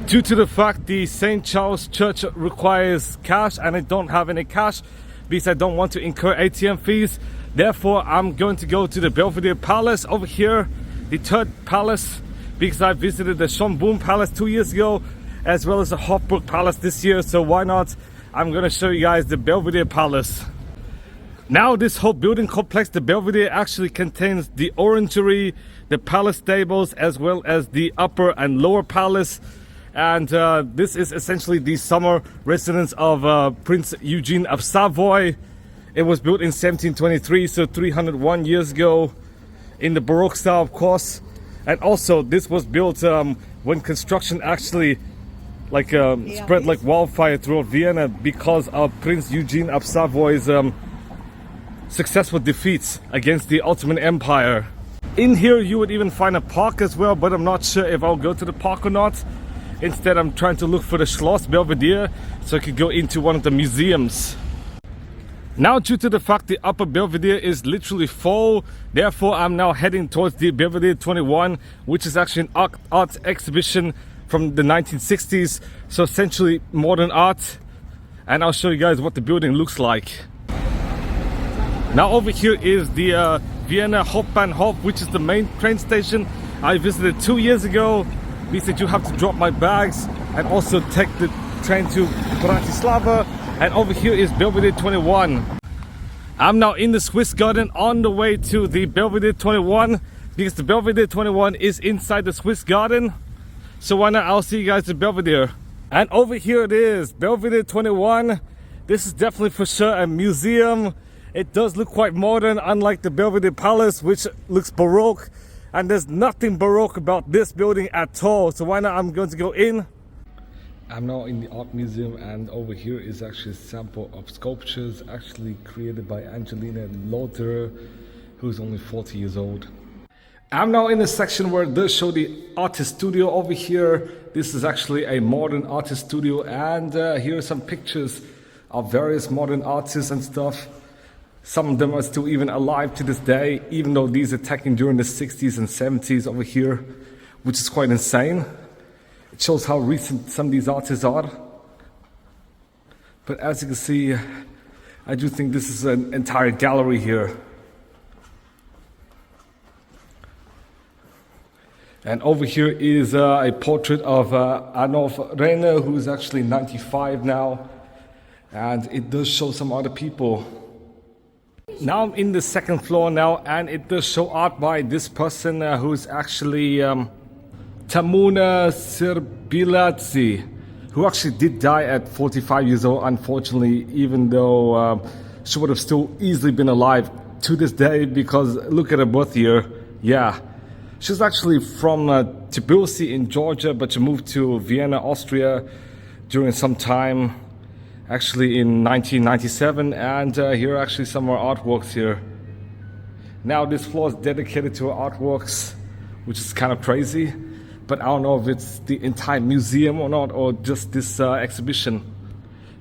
Due to the fact the St. Charles Church requires cash and I don't have any cash because I don't want to incur ATM fees, therefore I'm going to go to the Belvedere Palace over here, the third palace, because I visited the Schönbrunn Palace 2 years ago as well as the Hofburg Palace this year. So why not, I'm going to show you guys the Belvedere Palace. Now this whole building complex, the Belvedere, actually contains the orangery, the palace stables, as well as the upper and lower palace. And this is essentially the summer residence of Prince Eugene of Savoy. It was built in 1723, so 301 years ago, in the Baroque style, of course. And also this was built when construction actually spread like wildfire throughout Vienna because of Prince Eugene of Savoy's successful defeats against the Ottoman Empire. In here you would even find a park as well, but I'm not sure if I'll go to the park or not. Instead I'm trying to look for the Schloss Belvedere so I could go into one of the museums. Now, due to the fact the upper Belvedere is literally full, therefore I'm now heading towards the Belvedere 21, which is actually an art exhibition from the 1960s, so essentially modern art. And I'll show you guys what the building looks like. Now over here is the Vienna Hauptbahnhof, which is the main train station. I visited 2 years ago. We said you have to drop my bags and also take the train to Bratislava. And over here is Belvedere 21. I'm now in the Swiss Garden on the way to the Belvedere 21 because the Belvedere 21 is inside the Swiss Garden. So why not, I'll see you guys at Belvedere. And over here it is, Belvedere 21. This is definitely for sure a museum. It does look quite modern, unlike the Belvedere Palace, which looks Baroque. And there's nothing Baroque about this building at all. So why not, I'm going to go in. I'm now in the art museum, and over here is actually a sample of sculptures actually created by Angelina Lothar, who's only 40 years old. I'm now in the section where it does show the artist studio over here. This is actually a modern artist studio, and here are some pictures of various modern artists and stuff. Some of them are still even alive to this day, even though these are taken during the 60s and 70s over here, which is quite insane. It shows how recent some of these artists are. But as you can see, I do think this is an entire gallery here. And over here is a portrait of Arnulf Renner, who is actually 95 now. And it does show some other people. Now I'm in the second floor now, and it does show art by this person who's actually Tamuna Sirbilazzi, who actually did die at 45 years old, unfortunately, even though she would have still easily been alive to this day, because look at her birth year. Yeah, she's actually from Tbilisi in Georgia, but she moved to Vienna, Austria during some time. actually in 1997, and here are actually some more artworks here. Now this floor is dedicated to artworks, which is kind of crazy, but I don't know if it's the entire museum or not, or just this exhibition.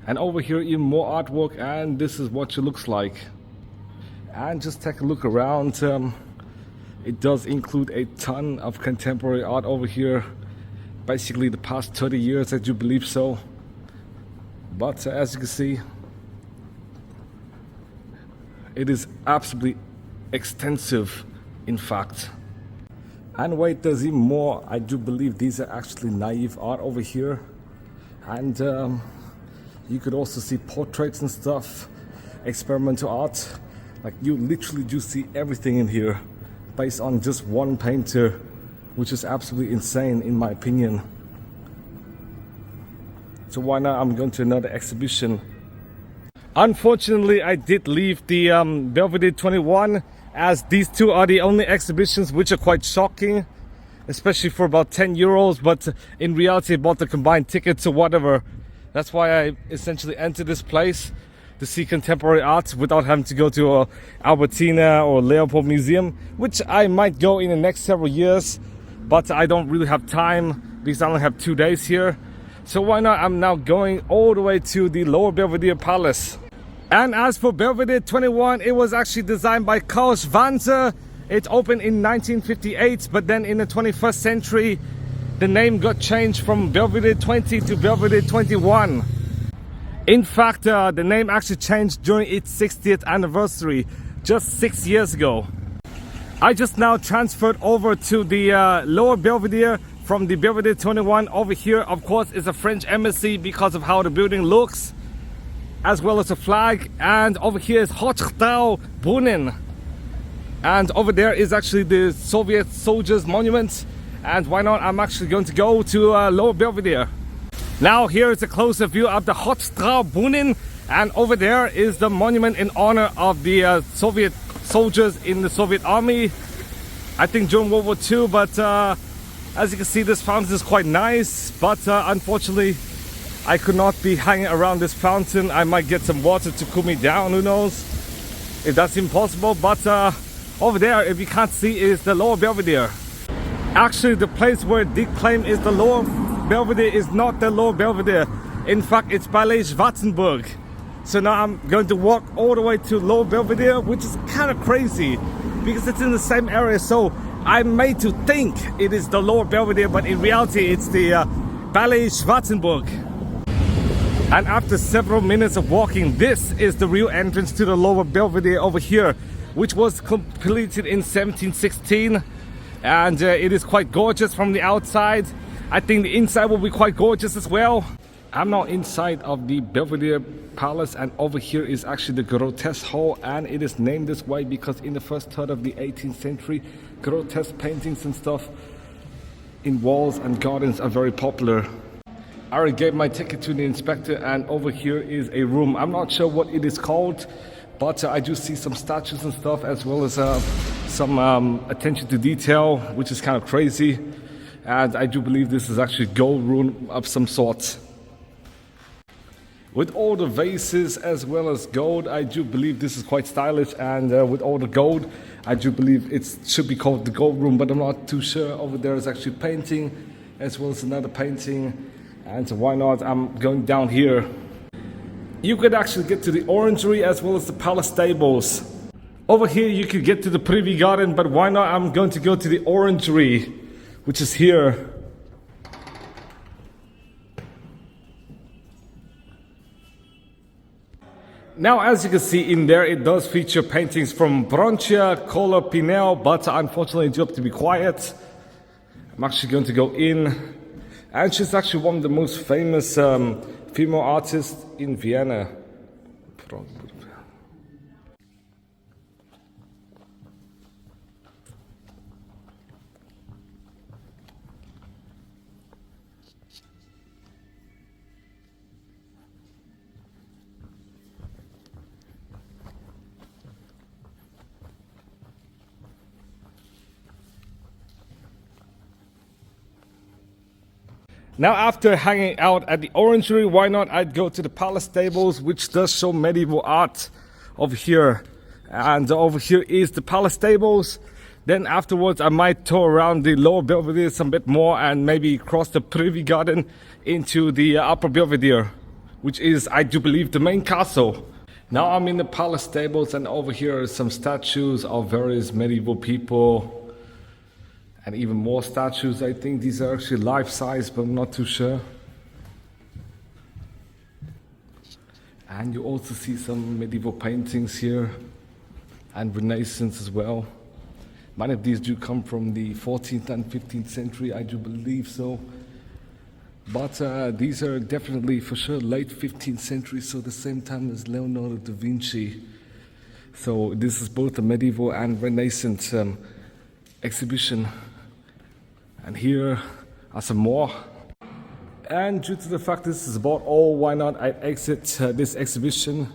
And over here even more artwork, and this is what it looks like. And just take a look around. It does include a ton of contemporary art over here, basically the past 30 years, I do believe so. But as you can see, it is absolutely extensive, in fact. And wait, there's even more. I do believe these are actually naive art over here. And you could also see portraits and stuff, experimental art. Like, you literally do see everything in here based on just one painter, which is absolutely insane in my opinion. So why not? I'm going to another exhibition. Unfortunately, I did leave the Belvedere 21, as these two are the only exhibitions, which are quite shocking, especially for about 10 euros. But in reality, I bought the combined tickets or whatever. That's why I essentially entered this place to see contemporary art without having to go to Albertina or Leopold Museum, which I might go in the next several years, but I don't really have time because I only have 2 days here. So why not? I'm now going all the way to the Lower Belvedere Palace. And as for Belvedere 21, it was actually designed by Karlskirche. It opened in 1958, but then in the 21st century, the name got changed from Belvedere 20 to Belvedere 21. In fact, the name actually changed during its 60th anniversary, just 6 years ago. I just now transferred over to the Lower Belvedere from the Belvedere 21. Over here, of course, is a French embassy because of how the building looks, as well as a flag. And over here is Hotel Duus. And over there is actually the Soviet soldiers monument. And why not? I'm actually going to go to Lower Belvedere. Now here is a closer view of the Hotel Duus, and over there is the monument in honor of the Soviet soldiers in the Soviet army, I think during World War II. But as you can see, this fountain is quite nice, but unfortunately I could not be hanging around this fountain. I might get some water to cool me down, who knows if that's impossible. But over there, if you can't see, is the Lower Belvedere. Actually, the place where it did claim is the Lower Belvedere is not the Lower Belvedere. In fact, it's Palais Schwarzenberg. So now I'm going to walk all the way to Lower Belvedere, which is kind of crazy because it's in the same area. So I'm made to think it is the Lower Belvedere, but in reality it's the Palais Schwarzenberg. And after several minutes of walking, this is the real entrance to the Lower Belvedere over here, which was completed in 1716. And it is quite gorgeous from the outside. I think the inside will be quite gorgeous as well. I'm now inside of the Belvedere Palace, and over here is actually the Grotesque Hall, and it is named this way because in the first third of the 18th century, grotesque paintings and stuff in walls and gardens are very popular. I already gave my ticket to the inspector, and over here is a room. I'm not sure what it is called, but I do see some statues and stuff, as well as some attention to detail, which is kind of crazy. And I do believe this is actually a gold room of some sort. With all the vases as well as gold, I do believe this is quite stylish. And with all the gold, I do believe it should be called the gold room, but I'm not too sure. Over there is actually painting, as well as another painting. And why not? I'm going down here. You could actually get to the orangery as well as the palace stables. Over here you could get to the Privy Garden, but why not? I'm going to go to the orangery, which is here. Now, as you can see in there, it does feature paintings from Broncia, Cola, Pinel, but unfortunately you have to be quiet. I'm actually going to go in, and she's actually one of the most famous female artists in Vienna. Now after hanging out at the Orangery, why not I'd go to the Palace Stables, which does show medieval art over here. And over here is the Palace Stables. Then afterwards I might tour around the lower Belvedere some bit more and maybe cross the Privy Garden into the upper Belvedere, which is, I do believe, the main castle. Now I'm in the Palace Stables, and over here are some statues of various medieval people. And even more statues. I think these are actually life-size, but I'm not too sure. And you also see some medieval paintings here. And Renaissance as well. Many of these do come from the 14th and 15th century, I do believe so. But these are definitely for sure late 15th century, so the same time as Leonardo da Vinci. So this is both a medieval and Renaissance exhibition. And here are some more. And due to the fact this is about all, why not I exit this exhibition.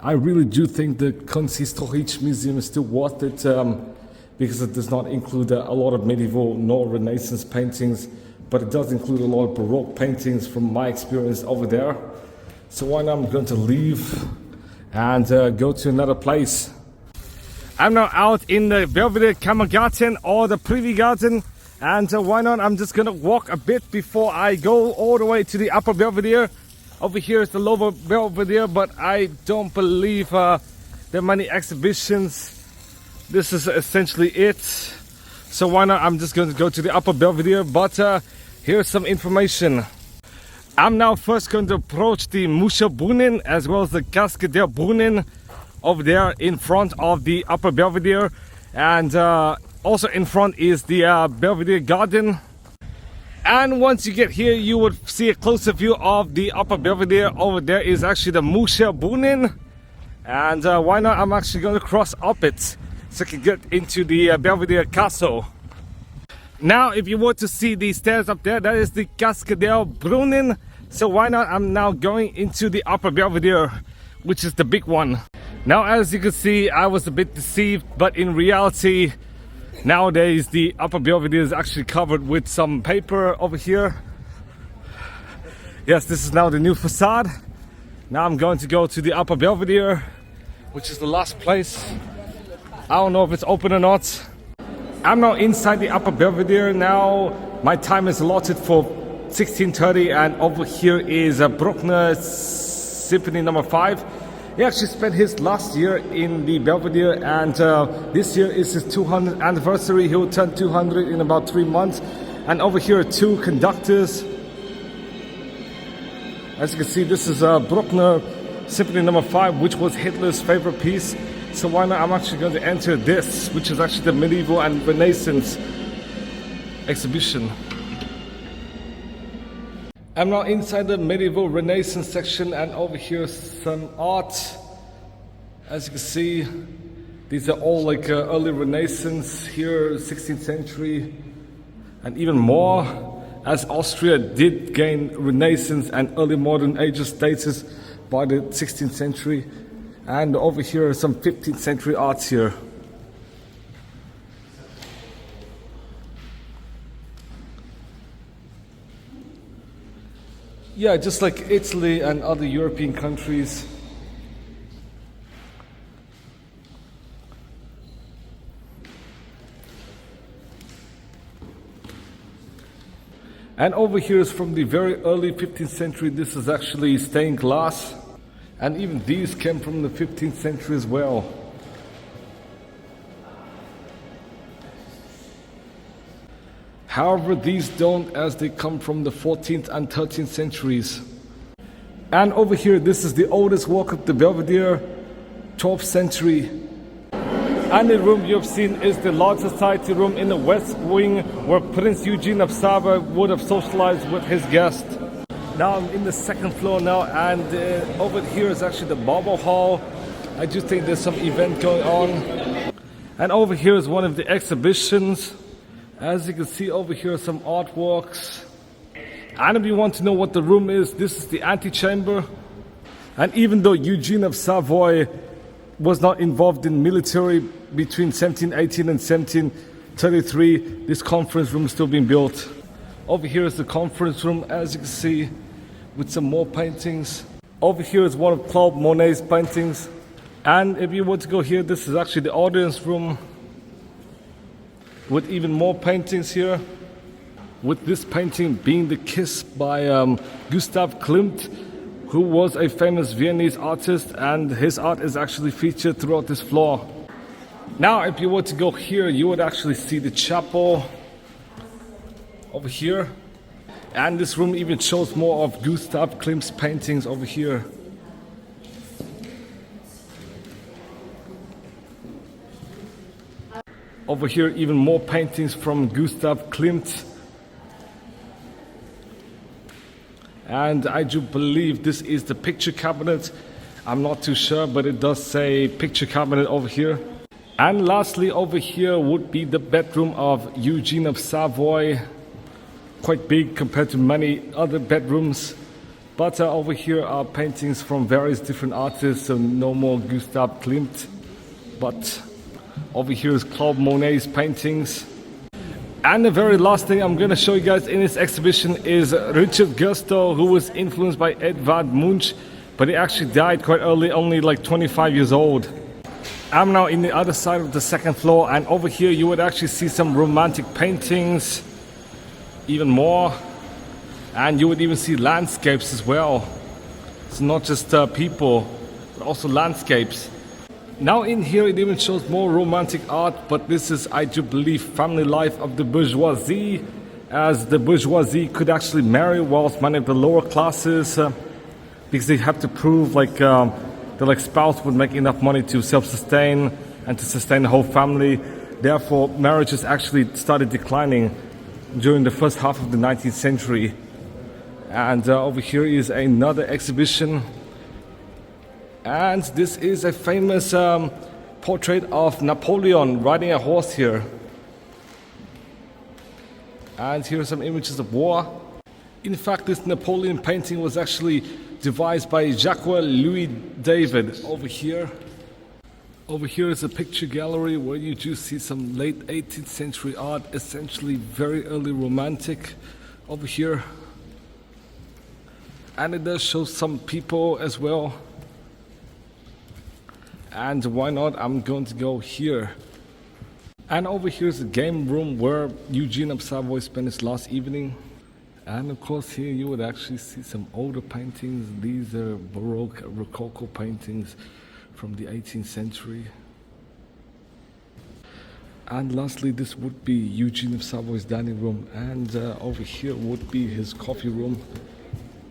I really do think the Kunsthistorisches Museum is still worth it because it does not include a lot of medieval nor Renaissance paintings, but it does include a lot of Baroque paintings from my experience over there. So why not I'm going to leave and go to another place. I'm now out in the Belvedere Kammergarten or the Privy Garden, and why not I'm just going to walk a bit before I go all the way to the upper Belvedere. Over here is the lower Belvedere, but I don't believe there are many exhibitions. This is essentially it. So why not I'm just going to go to the upper Belvedere, but here's some information. I'm now first going to approach the Muscherbrunnen as well as the Cascadelbrunnen over there in front of the upper Belvedere. And also in front is the Belvedere Garden. And once you get here, you would see a closer view of the upper Belvedere. Over there is actually the Muscherbrunnen. And why not I'm actually going to cross up it so I can get into the Belvedere Castle. Now, if you were to see the stairs up there, that is the Cascadelbrunnen. So why not I'm now going into the upper Belvedere, which is the big one. Now, as you can see, I was a bit deceived, but in reality, nowadays the upper Belvedere is actually covered with some paper over here. Yes, this is now the new facade. Now I'm going to go to the upper Belvedere, which is the last place. I don't know if it's open or not. I'm now inside the upper Belvedere now. My time is allotted for 16:30, and over here is Bruckner Symphony number 5. He actually spent his last year in the Belvedere, and this year is his 200th anniversary. He will turn 200 in about 3 months. And over here are two conductors. As you can see, this is Bruckner Symphony number 5, which was Hitler's favorite piece. So why not I'm actually going to enter this, which is actually the medieval and Renaissance exhibition. I'm now inside the medieval Renaissance section, and over here is some art. As you can see, these are all like early Renaissance here, 16th century, and even more, as Austria did gain Renaissance and early modern ages status by the 16th century. And over here are some 15th century arts here. Yeah, just like Italy and other European countries. And over here is from the very early 15th century. This is actually stained glass. And even these came from the 15th century as well. However, these don't, as they come from the 14th and 13th centuries. And over here, this is the oldest walk up the Belvedere, 12th century. And the room you've seen is the large society room in the west wing, where Prince Eugene of Savoy would have socialized with his guests. Now I'm in the second floor now, and over here is actually the Marble Hall. I just think there's some event going on. And over here is one of the exhibitions. As you can see, over here are some artworks. And if you want to know what the room is, this is the antechamber. And even though Eugene of Savoy was not involved in military between 1718 and 1733, this conference room is still being built. Over here is the conference room, as you can see, with some more paintings. Over here is one of Claude Monet's paintings. And if you were to go here, this is actually the audience room with even more paintings here. With this painting being The Kiss by Gustav Klimt, who was a famous Viennese artist, and his art is actually featured throughout this floor. Now, if you were to go here, you would actually see the chapel over here. And this room even shows more of Gustav Klimt's paintings over here. Over here, even more paintings from Gustav Klimt. And I do believe this is the picture cabinet. I'm not too sure, but it does say picture cabinet over here. And lastly, over here would be the bedroom of Eugene of Savoy. Quite big compared to many other bedrooms. But over here are paintings from various different artists, so no more Gustav Klimt. But over here is Claude Monet's paintings. And the very last thing I'm going to show you guys in this exhibition is Richard Gusteau, who was influenced by Edvard Munch, but he actually died quite early, only like 25 years old. I'm now in the other side of the second floor, and over here you would actually see some romantic paintings, even more, and you would even see landscapes as well. It's not just people, but also landscapes. Now in here it even shows more romantic art, but this is, I do believe, family life of the bourgeoisie, as the bourgeoisie could actually marry whilst many of the lower classes, because they have to prove the spouse would make enough money to self-sustain and to sustain the whole family. Therefore, marriages actually started declining during the first half of the 19th century. And over here is another exhibition. And this is a famous portrait of Napoleon riding a horse here. And here are some images of war. In fact, this Napoleon painting was actually devised by Jacques-Louis David over here. Over here is a picture gallery where you do see some late 18th century art, essentially very early romantic over here. And it does show some people as well. And why not, I'm going to go here. And over here is the game room where Eugene of Savoy spent his last evening. And of course here you would actually see some older paintings. These are Baroque, Rococo paintings from the 18th century. And lastly, this would be Eugene of Savoy's dining room. And over here would be his coffee room,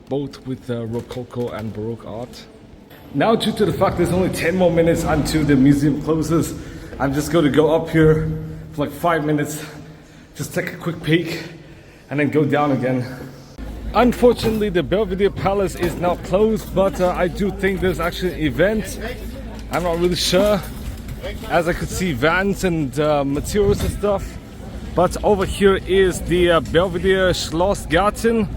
both with Rococo and Baroque art. Now, due to the fact there's only 10 more minutes until the museum closes, I'm just going to go up here for like 5 minutes, just take a quick peek, and then go down again. Unfortunately, the Belvedere Palace is now closed, but I do think there's actually an event. I'm not really sure, as I could see vans and materials and stuff. But over here is the Belvedere Schlossgarten.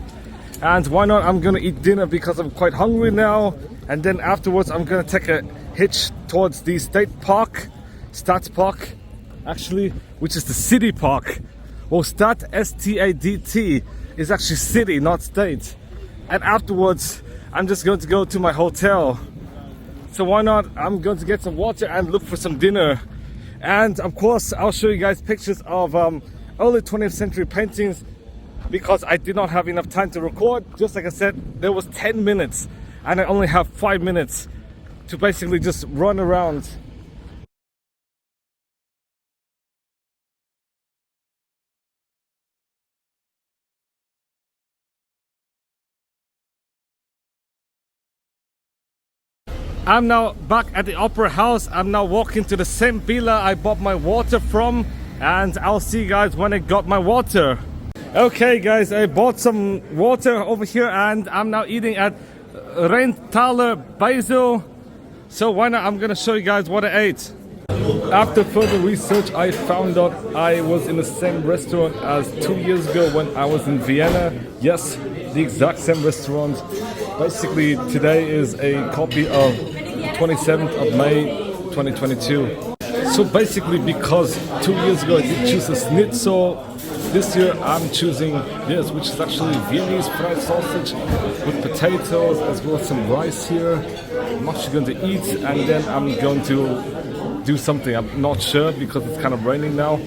And why not, I'm gonna eat dinner because I'm quite hungry now. And then afterwards I'm gonna take a hitch towards the State Park, Staatspark, actually, which is the city park. Well, Stadt, S-T-A-D-T, is actually city, not state. And afterwards, I'm just going to go to my hotel. So why not, I'm going to get some water and look for some dinner. And of course, I'll show you guys pictures of early 20th century paintings, because I did not have enough time to record. Just like I said, there was 10 minutes and I only have 5 minutes to basically just run around. I'm now back at the Opera House. I'm now walking to the same villa I bought my water from, and I'll see you guys when I got my water. Okay guys, I bought some water over here and I'm now eating at Reinthaler Beisl. So why not, I'm gonna show you guys what I ate. After further research, I found out I was in the same restaurant as 2 years ago when I was in Vienna. Yes, the exact same restaurant. Basically, today is a copy of 27th of May 2022. So basically, because 2 years ago I did choose a schnitzel, this year I'm choosing this, which is actually Viennese fried sausage with potatoes as well as some rice here. I'm actually going to eat and then I'm going to do something. I'm not sure because it's kind of raining now.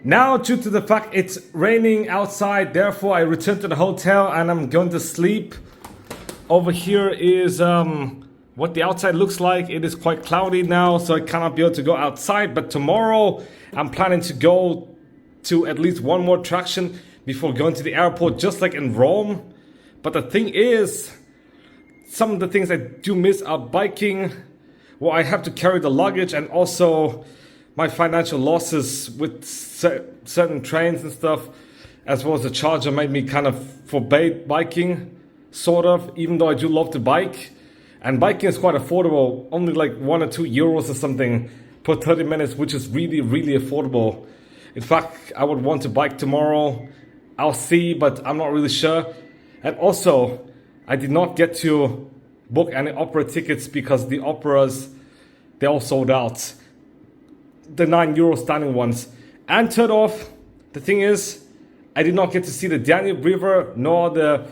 Now, due to the fact it's raining outside, therefore I returned to the hotel and I'm going to sleep. Over here is what the outside looks like. It is quite cloudy now, so I cannot be able to go outside. But tomorrow I'm planning to go to at least one more attraction before going to the airport, just like in Rome. But the thing is, some of the things I do miss are biking. Well, I have to carry the luggage, and also my financial losses with certain trains and stuff, as well as the charger, made me kind of forbade biking, sort of, even though I do love to bike. And biking is quite affordable, only like €1 or €2 or something per 30 minutes, which is really, really affordable. In fact, I would want to bike tomorrow. I'll see, but I'm not really sure. And also, I did not get to book any opera tickets because the operas, they all sold out. The €9 standing ones. And third off, the thing is, I did not get to see the Danube River nor the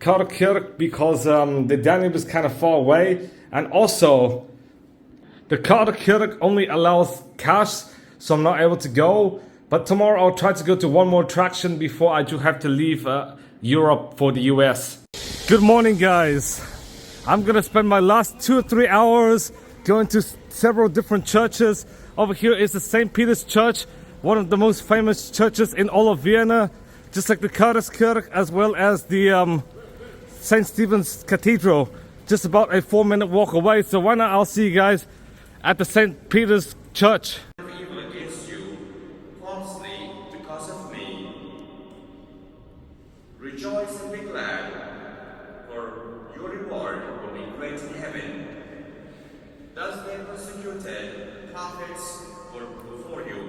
Karlskirche because the Danube is kind of far away. And also, the Karlskirche only allows cash, so I'm not able to go. But tomorrow I'll try to go to one more attraction before I do have to leave Europe for the US. Good morning, guys. I'm gonna spend my last 2 or 3 hours going to several different churches. Over here is the St. Peter's Church, one of the most famous churches in all of Vienna, just like the Karlskirche, as well as the St. Stephen's Cathedral, just about a 4-minute walk away. So why not, I'll see you guys at the St. Peter's Church. Evil against you, falsely because of me. Rejoice and be glad, for your reward will be great in heaven. Thus they persecuted prophets were before you.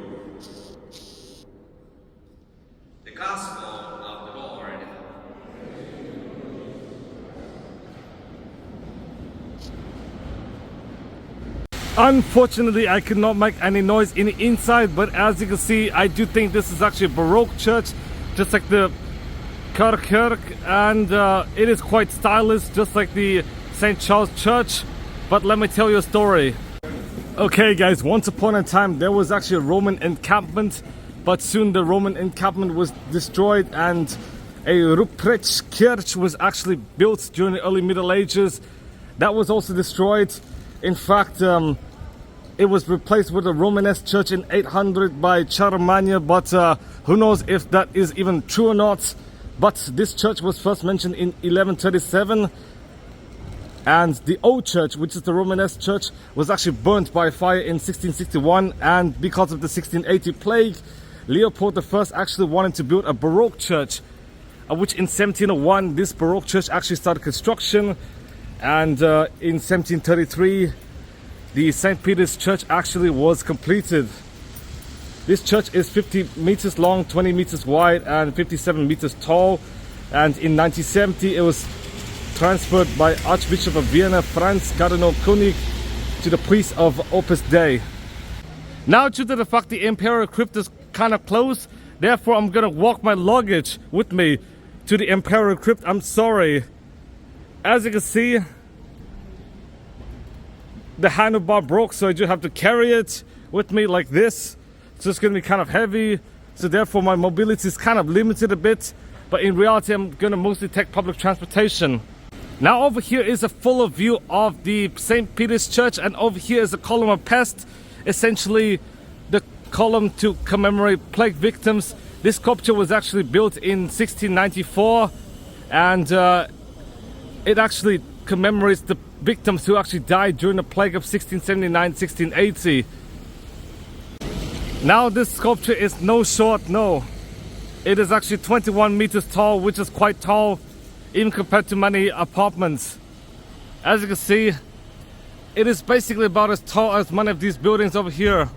The Gospel of the Lord. Unfortunately, I could not make any noise in the inside, but as you can see, I do think this is actually a Baroque church, just like the Karlskirche, and it is quite stylish, just like the St. Charles Church. But let me tell you a story. Okay guys, once upon a time there was actually a Roman encampment, but soon the Roman encampment was destroyed and a replica was actually built during the early Middle Ages. That was also destroyed. In fact, it was replaced with a Romanesque church in 800 by Charlemagne, but who knows if that is even true or not. But this church was first mentioned in 1137, and the old church, which is the Romanesque church, was actually burnt by fire in 1661, and because of the 1680 plague, Leopold I actually wanted to build a Baroque church, which in 1701 this Baroque church actually started construction. And in 1733, the St. Peter's Church actually was completed. This church is 50 meters long, 20 meters wide, and 57 meters tall. And in 1970, it was transferred by Archbishop of Vienna, Franz Cardinal König, to the priest of Opus Dei. Now, due to the fact the Imperial Crypt is kind of close, therefore I'm gonna walk my luggage with me to the Imperial Crypt. I'm sorry. As you can see, the handlebar broke, so I do have to carry it with me like this. So it's going to be kind of heavy, so therefore my mobility is kind of limited a bit, but in reality I'm going to mostly take public transportation. Now over here is a fuller view of the St. Peter's Church, and over here is a column of pest, essentially the column to commemorate plague victims. This sculpture was actually built in 1694, and it actually commemorates the victims who actually died during the plague of 1679-1680. Now this sculpture is no short, no. It is actually 21 meters tall, which is quite tall, even compared to many apartments. As you can see, it is basically about as tall as many of these buildings over here.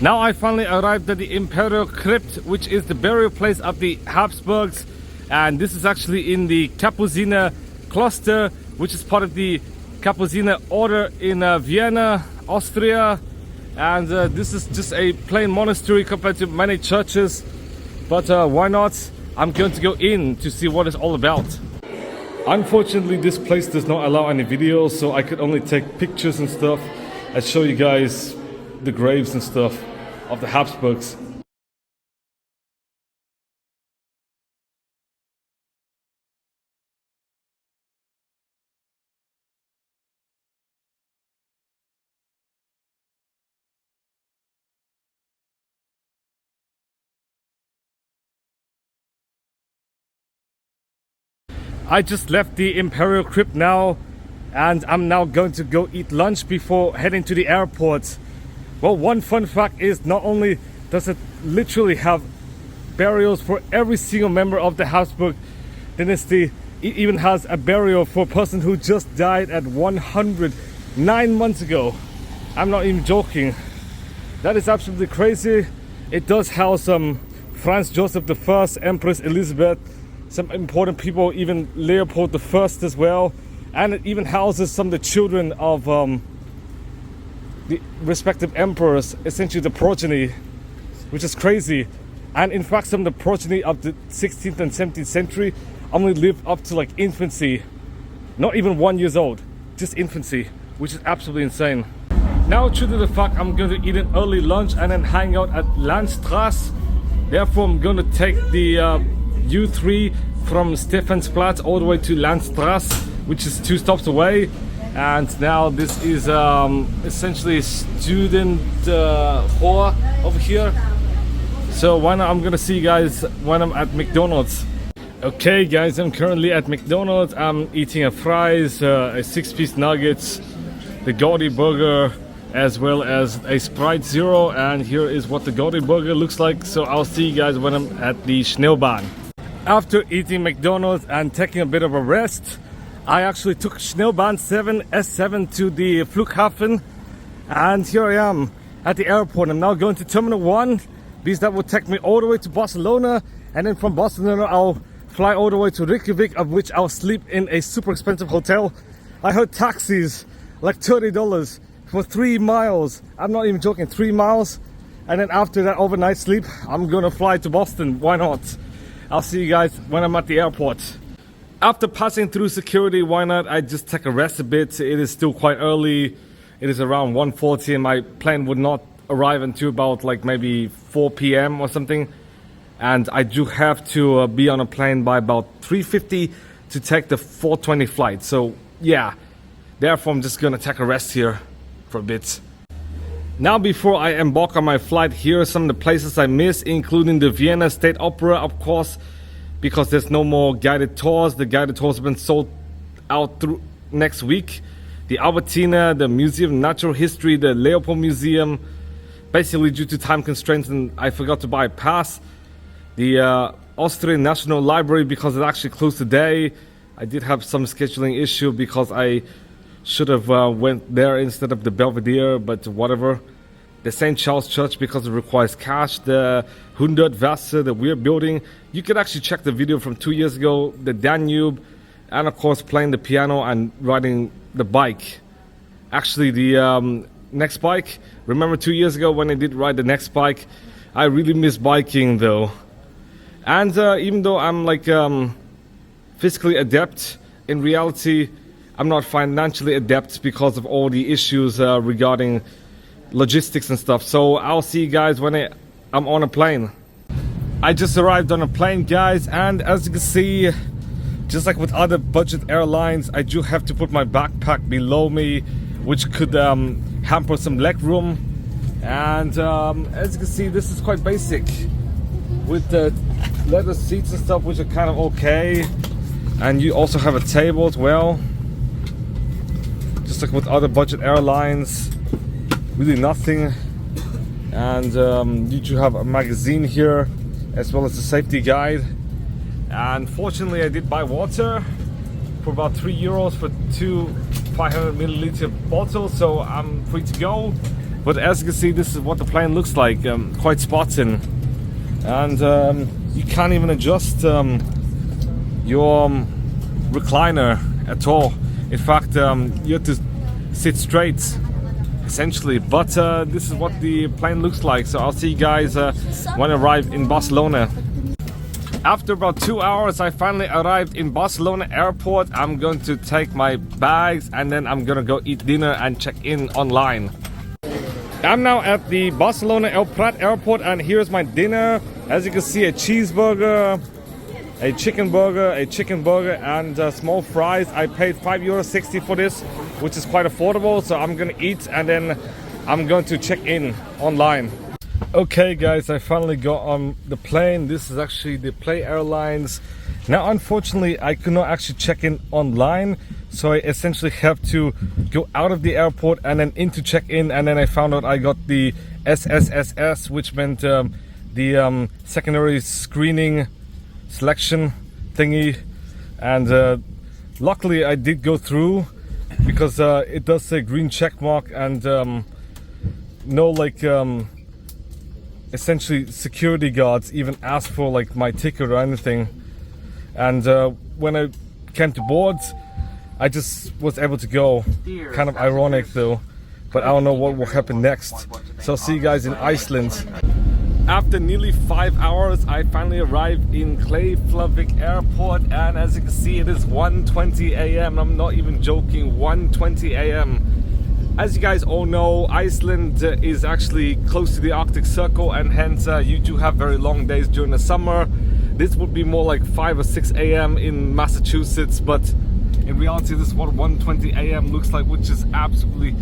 Now I finally arrived at the Imperial Crypt, which is the burial place of the Habsburgs, and this is actually in the Capuciner Kloster, which is part of the Capuciner order in Vienna, Austria. and this is just a plain monastery compared to many churches, but why not? I'm going to go in to see what it's all about. Unfortunately, this place does not allow any videos, so I could only take pictures and stuff and show you guys the graves and stuff of the Habsburgs. I just left the Imperial Crypt now, and I'm now going to go eat lunch before heading to the airport. Well, one fun fact is not only does it literally have burials for every single member of the Habsburg dynasty, it even has a burial for a person who just died at 109 months ago. I'm not even joking. That is absolutely crazy. It does house Franz Joseph I, Empress Elizabeth, some important people, even Leopold I as well, and it even houses some of the children of the respective emperors, essentially the progeny, which is crazy. And in fact, some of the progeny of the 16th and 17th century only lived up to like infancy, not even 1 year old, just infancy, which is absolutely insane. Now, true to the fact, I'm going to eat an early lunch and then hang out at Landstrasse. Therefore, I'm going to take the U3 from Stephansplatz all the way to Landstrasse, which is 2 stops away. And now this is essentially student hall over here. So why not, I'm gonna see you guys when I'm at McDonald's. Okay guys, I'm currently at McDonald's. I'm eating a fries, a 6-piece nuggets, the Gaudi burger, as well as a Sprite Zero. And here is what the Gaudi burger looks like. So I'll see you guys when I'm at the Schnellbahn. After eating McDonald's and taking a bit of a rest, I actually took Schnellbahn 7 S7 to the Flughafen, and here I am at the airport. I'm now going to Terminal 1 because that will take me all the way to Barcelona, and then from Barcelona I'll fly all the way to Reykjavik, of which I'll sleep in a super expensive hotel. I heard taxis like $30 for 3 miles. I'm not even joking, 3 miles. And then after that overnight sleep, I'm gonna fly to Boston. Why not? I'll see you guys when I'm at the airport. After passing through security, why not? I just take a rest a bit. It is still quite early. It is around 1:40 and my plane would not arrive until about like maybe 4 p.m. or something. And I do have to be on a plane by about 3:50 to take the 4:20 flight. So yeah, therefore I'm just gonna take a rest here for a bit. Now, before I embark on my flight, here are some of the places I miss, including the Vienna State Opera, of course, because there's no more guided tours. The guided tours have been sold out through next week. The Albertina, the Museum of Natural History, the Leopold Museum, basically due to time constraints and I forgot to buy a pass. The Austrian National Library, because it actually closed today. I did have some scheduling issue because I should have went there instead of the Belvedere, but whatever. The St. Charles Church, because it requires cash. The 100 Wasser, the weird building. You could actually check the video from 2 years ago. The Danube, and of course playing the piano and riding the bike. Actually, the next bike, remember 2 years ago when I did ride the next bike? I really miss biking though. And even though I'm like physically adept, in reality I'm not financially adept because of all the issues regarding logistics and stuff. So I'll see you guys when I'm on a plane. I just arrived on a plane, guys, and as you can see, just like with other budget airlines, I do have to put my backpack below me, which could hamper some leg room. And as you can see, this is quite basic with the leather seats and stuff, which are kind of okay. And you also have a table as well, just like with other budget airlines. Really nothing. And you do have a magazine here as well as a safety guide. And fortunately I did buy water for about €3 for 2 500ml bottles, so I'm free to go. But as you can see, this is what the plane looks like, quite Spartan. And you can't even adjust your recliner at all. In fact, you have to sit straight essentially. But this is what the plane looks like. So I'll see you guys when I arrive in Barcelona. After about 2 hours, I finally arrived in Barcelona airport. I'm going to take my bags and then I'm gonna go eat dinner and check in online. I'm now at the Barcelona El Prat airport and here's my dinner. As you can see, a cheeseburger, a chicken burger and small fries. I paid €5.60 for this, which is quite affordable. So I'm gonna eat and then I'm going to check in online. Okay guys, I finally got on the plane. This is actually the Play Airlines. Now unfortunately I could not actually check in online, so I essentially have to go out of the airport and then into check-in, and then I found out I got the SSSS, which meant the secondary screening selection thingy, and luckily I did go through because it does say green check mark and no like essentially security guards even asked for like my ticket or anything. And when I came to board, I just was able to go. Kind of ironic though, but I don't know what will happen next. So I'll see you guys in Iceland. After nearly 5 hours, I finally arrived in Keflavik airport, and as you can see, it is 1:20 a.m. I'm not even joking, 1:20 a.m. As you guys all know, Iceland is actually close to the Arctic Circle, and hence you do have very long days during the summer. This would be more like 5 or 6 a.m. in Massachusetts, but in reality this is what 1:20 a.m. looks like, which is absolutely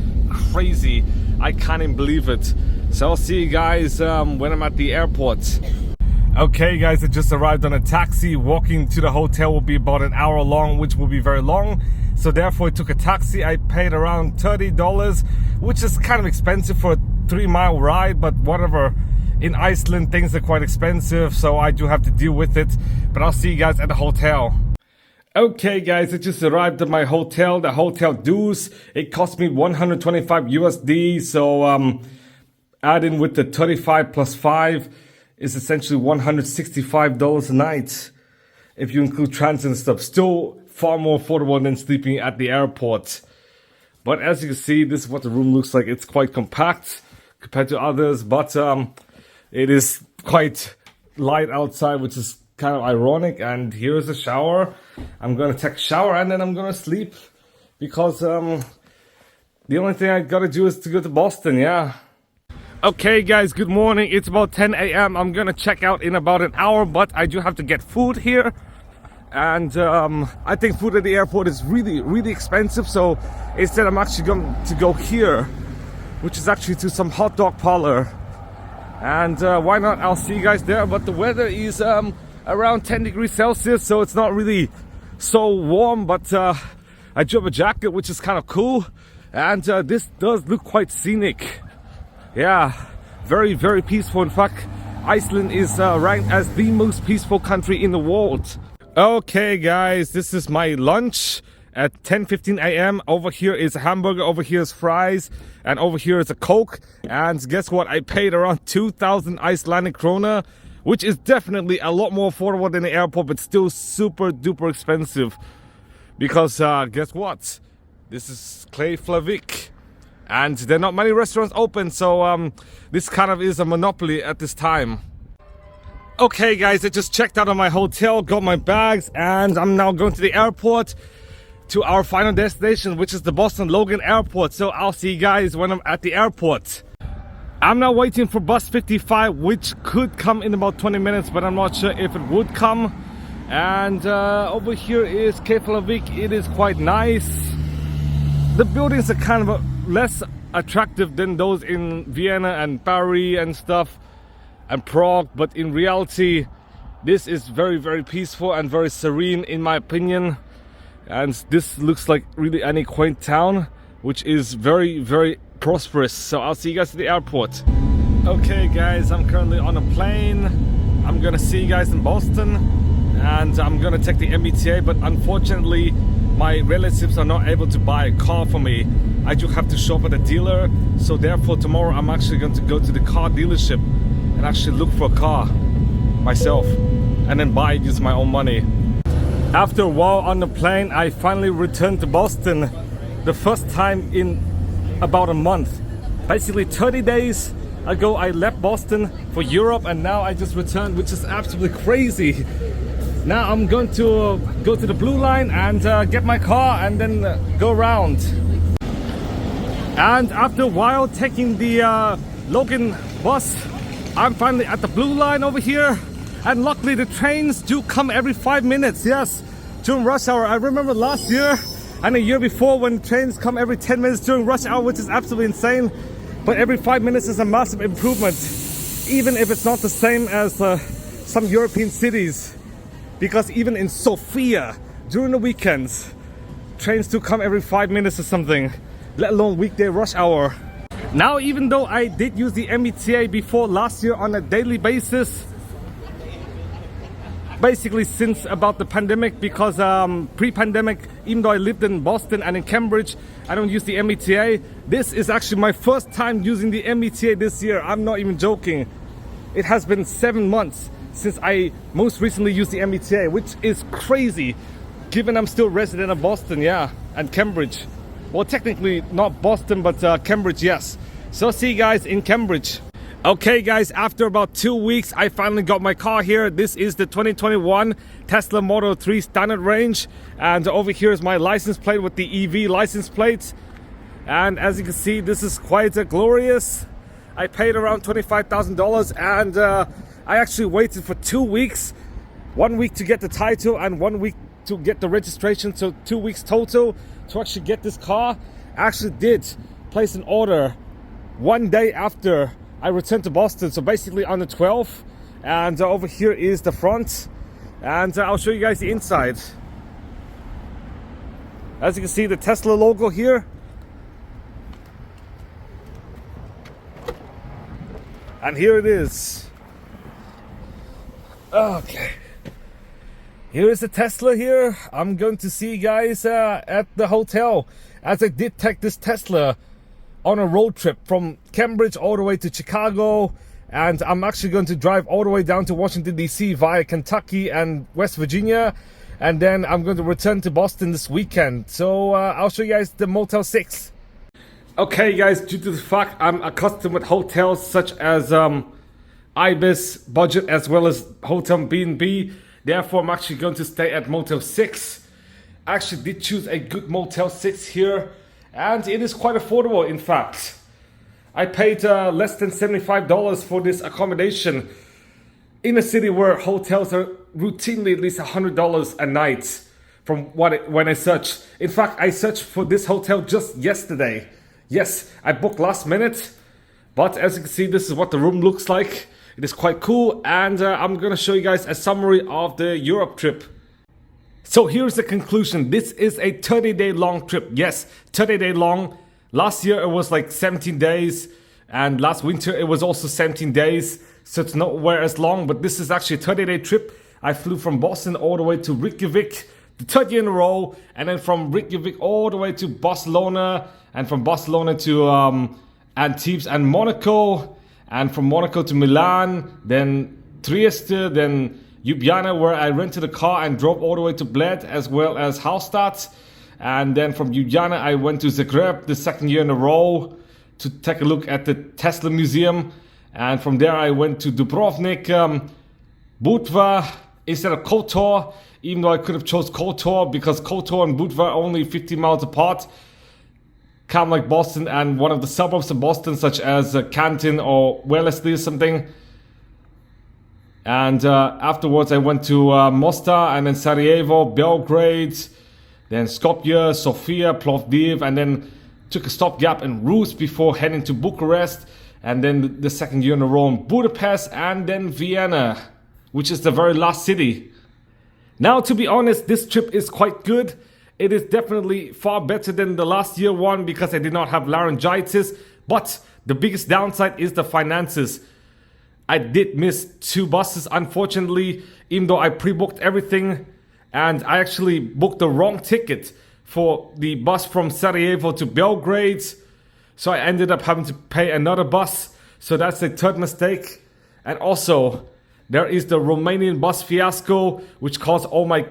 crazy. I can't even believe it. So I'll see you guys when I'm at the airport. Okay guys, I just arrived on a taxi. Walking to the hotel will be about an hour long, which will be very long. So therefore I took a taxi. I paid around $30, which is kind of expensive for a 3-mile ride, but whatever. In Iceland things are quite expensive, so I do have to deal with it. But I'll see you guys at the hotel. Okay guys, I just arrived at my hotel, the Hotel Duus. It cost me 125 USD, so add in with the 35 plus 5 is essentially $165 a night. If you include transit and stuff, still far more affordable than sleeping at the airport. But as you can see, this is what the room looks like. It's quite compact compared to others, but it is quite light outside, which is kind of ironic. And here's a shower. I'm gonna take a shower and then I'm gonna sleep, because the only thing I gotta do is to go to Boston, yeah. Okay guys, good morning. It's about 10 a.m. I'm gonna check out in about an hour, but I do have to get food here. And I think food at the airport is really expensive, so instead I'm actually going to go here, which is actually to some hot dog parlor. And why not? I'll see you guys there. But the weather is around 10 degrees Celsius, so it's not really so warm, but I do have a jacket, which is kind of cool. And this does look quite scenic. Yeah, very peaceful. In fact, Iceland is ranked as the most peaceful country in the world. Okay guys, this is my lunch at 10:15 a.m. Over here is a hamburger, over here is fries, and over here is a Coke. And guess what? I paid around 2,000 Icelandic krona, which is definitely a lot more affordable than the airport, but still super duper expensive. Because guess what? This is Keflavik, and there are not many restaurants open, so this kind of is a monopoly at this time. Okay guys, I just checked out of my hotel, got my bags, and I'm now going to the airport to our final destination, which is the Boston Logan Airport. So I'll see you guys when I'm at the airport. I'm now waiting for bus 55, which could come in about 20 minutes, but I'm not sure if it would come. And over here is Keflavik. It is quite nice. The buildings are kind of less attractive than those in Vienna and Paris and stuff, and Prague, but in reality this is very peaceful and very serene in my opinion. And this looks like really any quaint town, which is very prosperous. So I'll see you guys at the airport. Okay guys, I'm currently on a plane. I'm gonna see you guys in Boston, and I'm gonna take the MBTA, but unfortunately my relatives are not able to buy a car for me. I do have to shop at a dealer, so therefore tomorrow I'm actually going to go to the car dealership and actually look for a car myself and then buy it using my own money. After a while on the plane, I finally returned to Boston. The first time in about a month. Basically 30 days ago I left Boston for Europe, and now I just returned, which is absolutely crazy. Now I'm going to go to the Blue Line and get my car and then go around. And after a while taking the Logan bus, I'm finally at the Blue Line over here. And luckily the trains do come every 5 minutes, yes, during rush hour. I remember last year and a year before when trains come every 10 minutes during rush hour, which is absolutely insane. But every 5 minutes is a massive improvement, even if it's not the same as some European cities. Because even in Sofia, during the weekends, trains do come every 5 minutes or something, let alone weekday rush hour. Now, even though I did use the MBTA before last year on a daily basis, basically since about the pandemic, because pre-pandemic, even though I lived in Boston and in Cambridge, I don't use the MBTA. This is actually my first time using the MBTA this year. I'm not even joking. It has been 7 months since I most recently used the MBTA, which is crazy, given I'm still resident of Boston, yeah, and Cambridge. Well, technically not Boston, but Cambridge, yes. So see you guys in Cambridge. Okay guys, after about 2 weeks, I finally got my car here. This is the 2021 Tesla Model 3 Standard Range. And over here is my license plate with the EV license plate. And as you can see, this is quite glorious. I paid around $25,000 and I actually waited for 2 weeks. 1 week to get the title and 1 week to get the registration. So 2 weeks total to actually get this car. I actually did place an order 1 day after I returned to Boston, so basically on the 12th. And over here is the front, and I'll show you guys the inside. As you can see, the Tesla logo here, and here it is. Okay, here is the Tesla here. I'm going to see you guys at the hotel, as I did take this Tesla on a road trip from Cambridge all the way to Chicago, and I'm actually going to drive all the way down to Washington DC via Kentucky and West Virginia, and then I'm going to return to Boston this weekend. So I'll show you guys the Motel 6. Okay guys, due to the fact I'm accustomed with hotels such as Ibis, budget, as well as Hotel B&B, therefore I'm actually going to stay at Motel 6. I actually did choose a good Motel 6 here, and it is quite affordable. In fact, I paid less than $75 for this accommodation in a city where hotels are routinely at least $100 a night from when I searched. In fact, I searched for this hotel just yesterday. Yes, I booked last minute, but as you can see, this is what the room looks like. It is quite cool, and I'm gonna show you guys a summary of the Europe trip. So here's the conclusion. This is a 30-day long trip. Yes, 30-day long. Last year it was like 17 days, and last winter it was also 17 days. So it's nowhere as long, but this is actually a 30-day trip. I flew from Boston all the way to Reykjavik, the third year in a row, and then from Reykjavik all the way to Barcelona, and from Barcelona to Antibes and Monaco, and from Monaco to Milan, then Trieste, then Ljubljana, where I rented a car and drove all the way to Bled, as well as Hallstatt. And then from Ljubljana I went to Zagreb the second year in a row to take a look at the Tesla Museum. And from there I went to Dubrovnik, Budva instead of Kotor, even though I could have chose Kotor because Kotor and Budva are only 50 miles apart. Kind of like Boston and one of the suburbs of Boston, such as Canton or Wellesley or something. And afterwards I went to Mostar, and then Sarajevo, Belgrade, then Skopje, Sofia, Plovdiv, and then took a stopgap in Rus before heading to Bucharest, and then the second year in a row in Budapest, and then Vienna, which is the very last city. Now, to be honest, this trip is quite good. It is definitely far better than the last year one because I did not have laryngitis, but the biggest downside is the finances. I did miss 2 buses, unfortunately, even though I pre-booked everything, and I actually booked the wrong ticket for the bus from Sarajevo to Belgrade, so I ended up having to pay another bus. So that's the third mistake. And also, there is the Romanian bus fiasco, which caused all my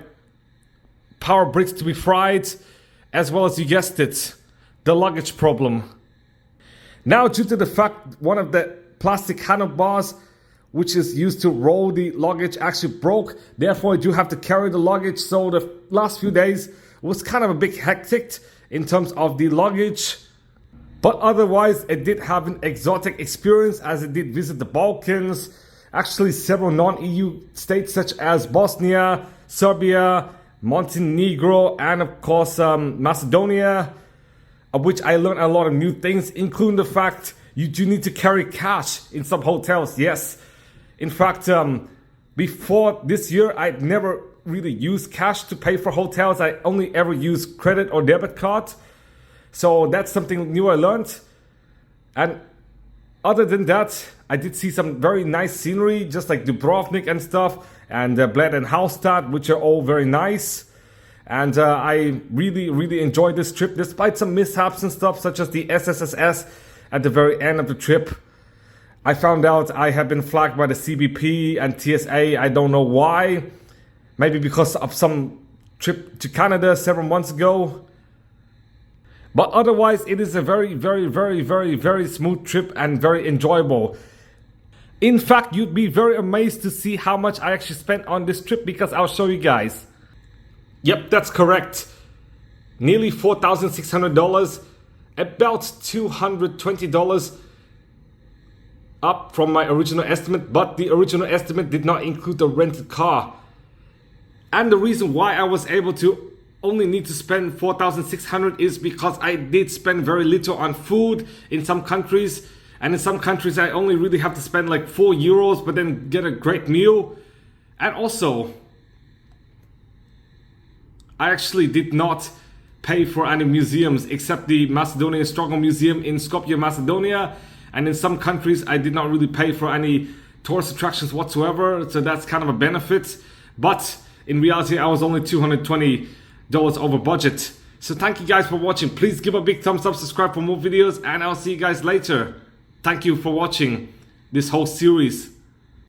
power bricks to be fried, as well as, you guessed it, the luggage problem. Now, due to the fact one of the plastic handlebars which is used to roll the luggage actually broke, therefore I do have to carry the luggage. So the last few days was kind of a bit hectic in terms of the luggage. But otherwise, it did have an exotic experience as it did visit the Balkans, actually several non-EU states such as Bosnia, Serbia, Montenegro, and of course Macedonia, of which I learned a lot of new things, including the fact you do need to carry cash in some hotels. Yes, in fact, before this year, I'd never really used cash to pay for hotels. I only ever used credit or debit card. So that's something new I learned. And other than that, I did see some very nice scenery, just like Dubrovnik and stuff, and Bled and Hallstatt, which are all very nice. And I really enjoyed this trip, despite some mishaps and stuff, such as the SSSS at the very end of the trip. I found out I had been flagged by the CBP and TSA. I don't know why. Maybe because of some trip to Canada several months ago. But otherwise, it is a very smooth trip and very enjoyable. In fact, you'd be very amazed to see how much I actually spent on this trip, because I'll show you guys. Yep, that's correct. Nearly $4,600, about $220 up from my original estimate, but the original estimate did not include the rented car. And the reason why I was able to only need to spend $4,600 is because I did spend very little on food in some countries, and in some countries I only really have to spend like €4, but then get a great meal. And also, I actually did not pay for any museums except the Macedonian Struggle Museum in Skopje, Macedonia. And in some countries I did not really pay for any tourist attractions whatsoever, so that's kind of a benefit. But in reality, I was only $220 over budget. So thank you guys for watching. Please give a big thumbs up, subscribe for more videos, and I'll see you guys later. Thank you for watching this whole series.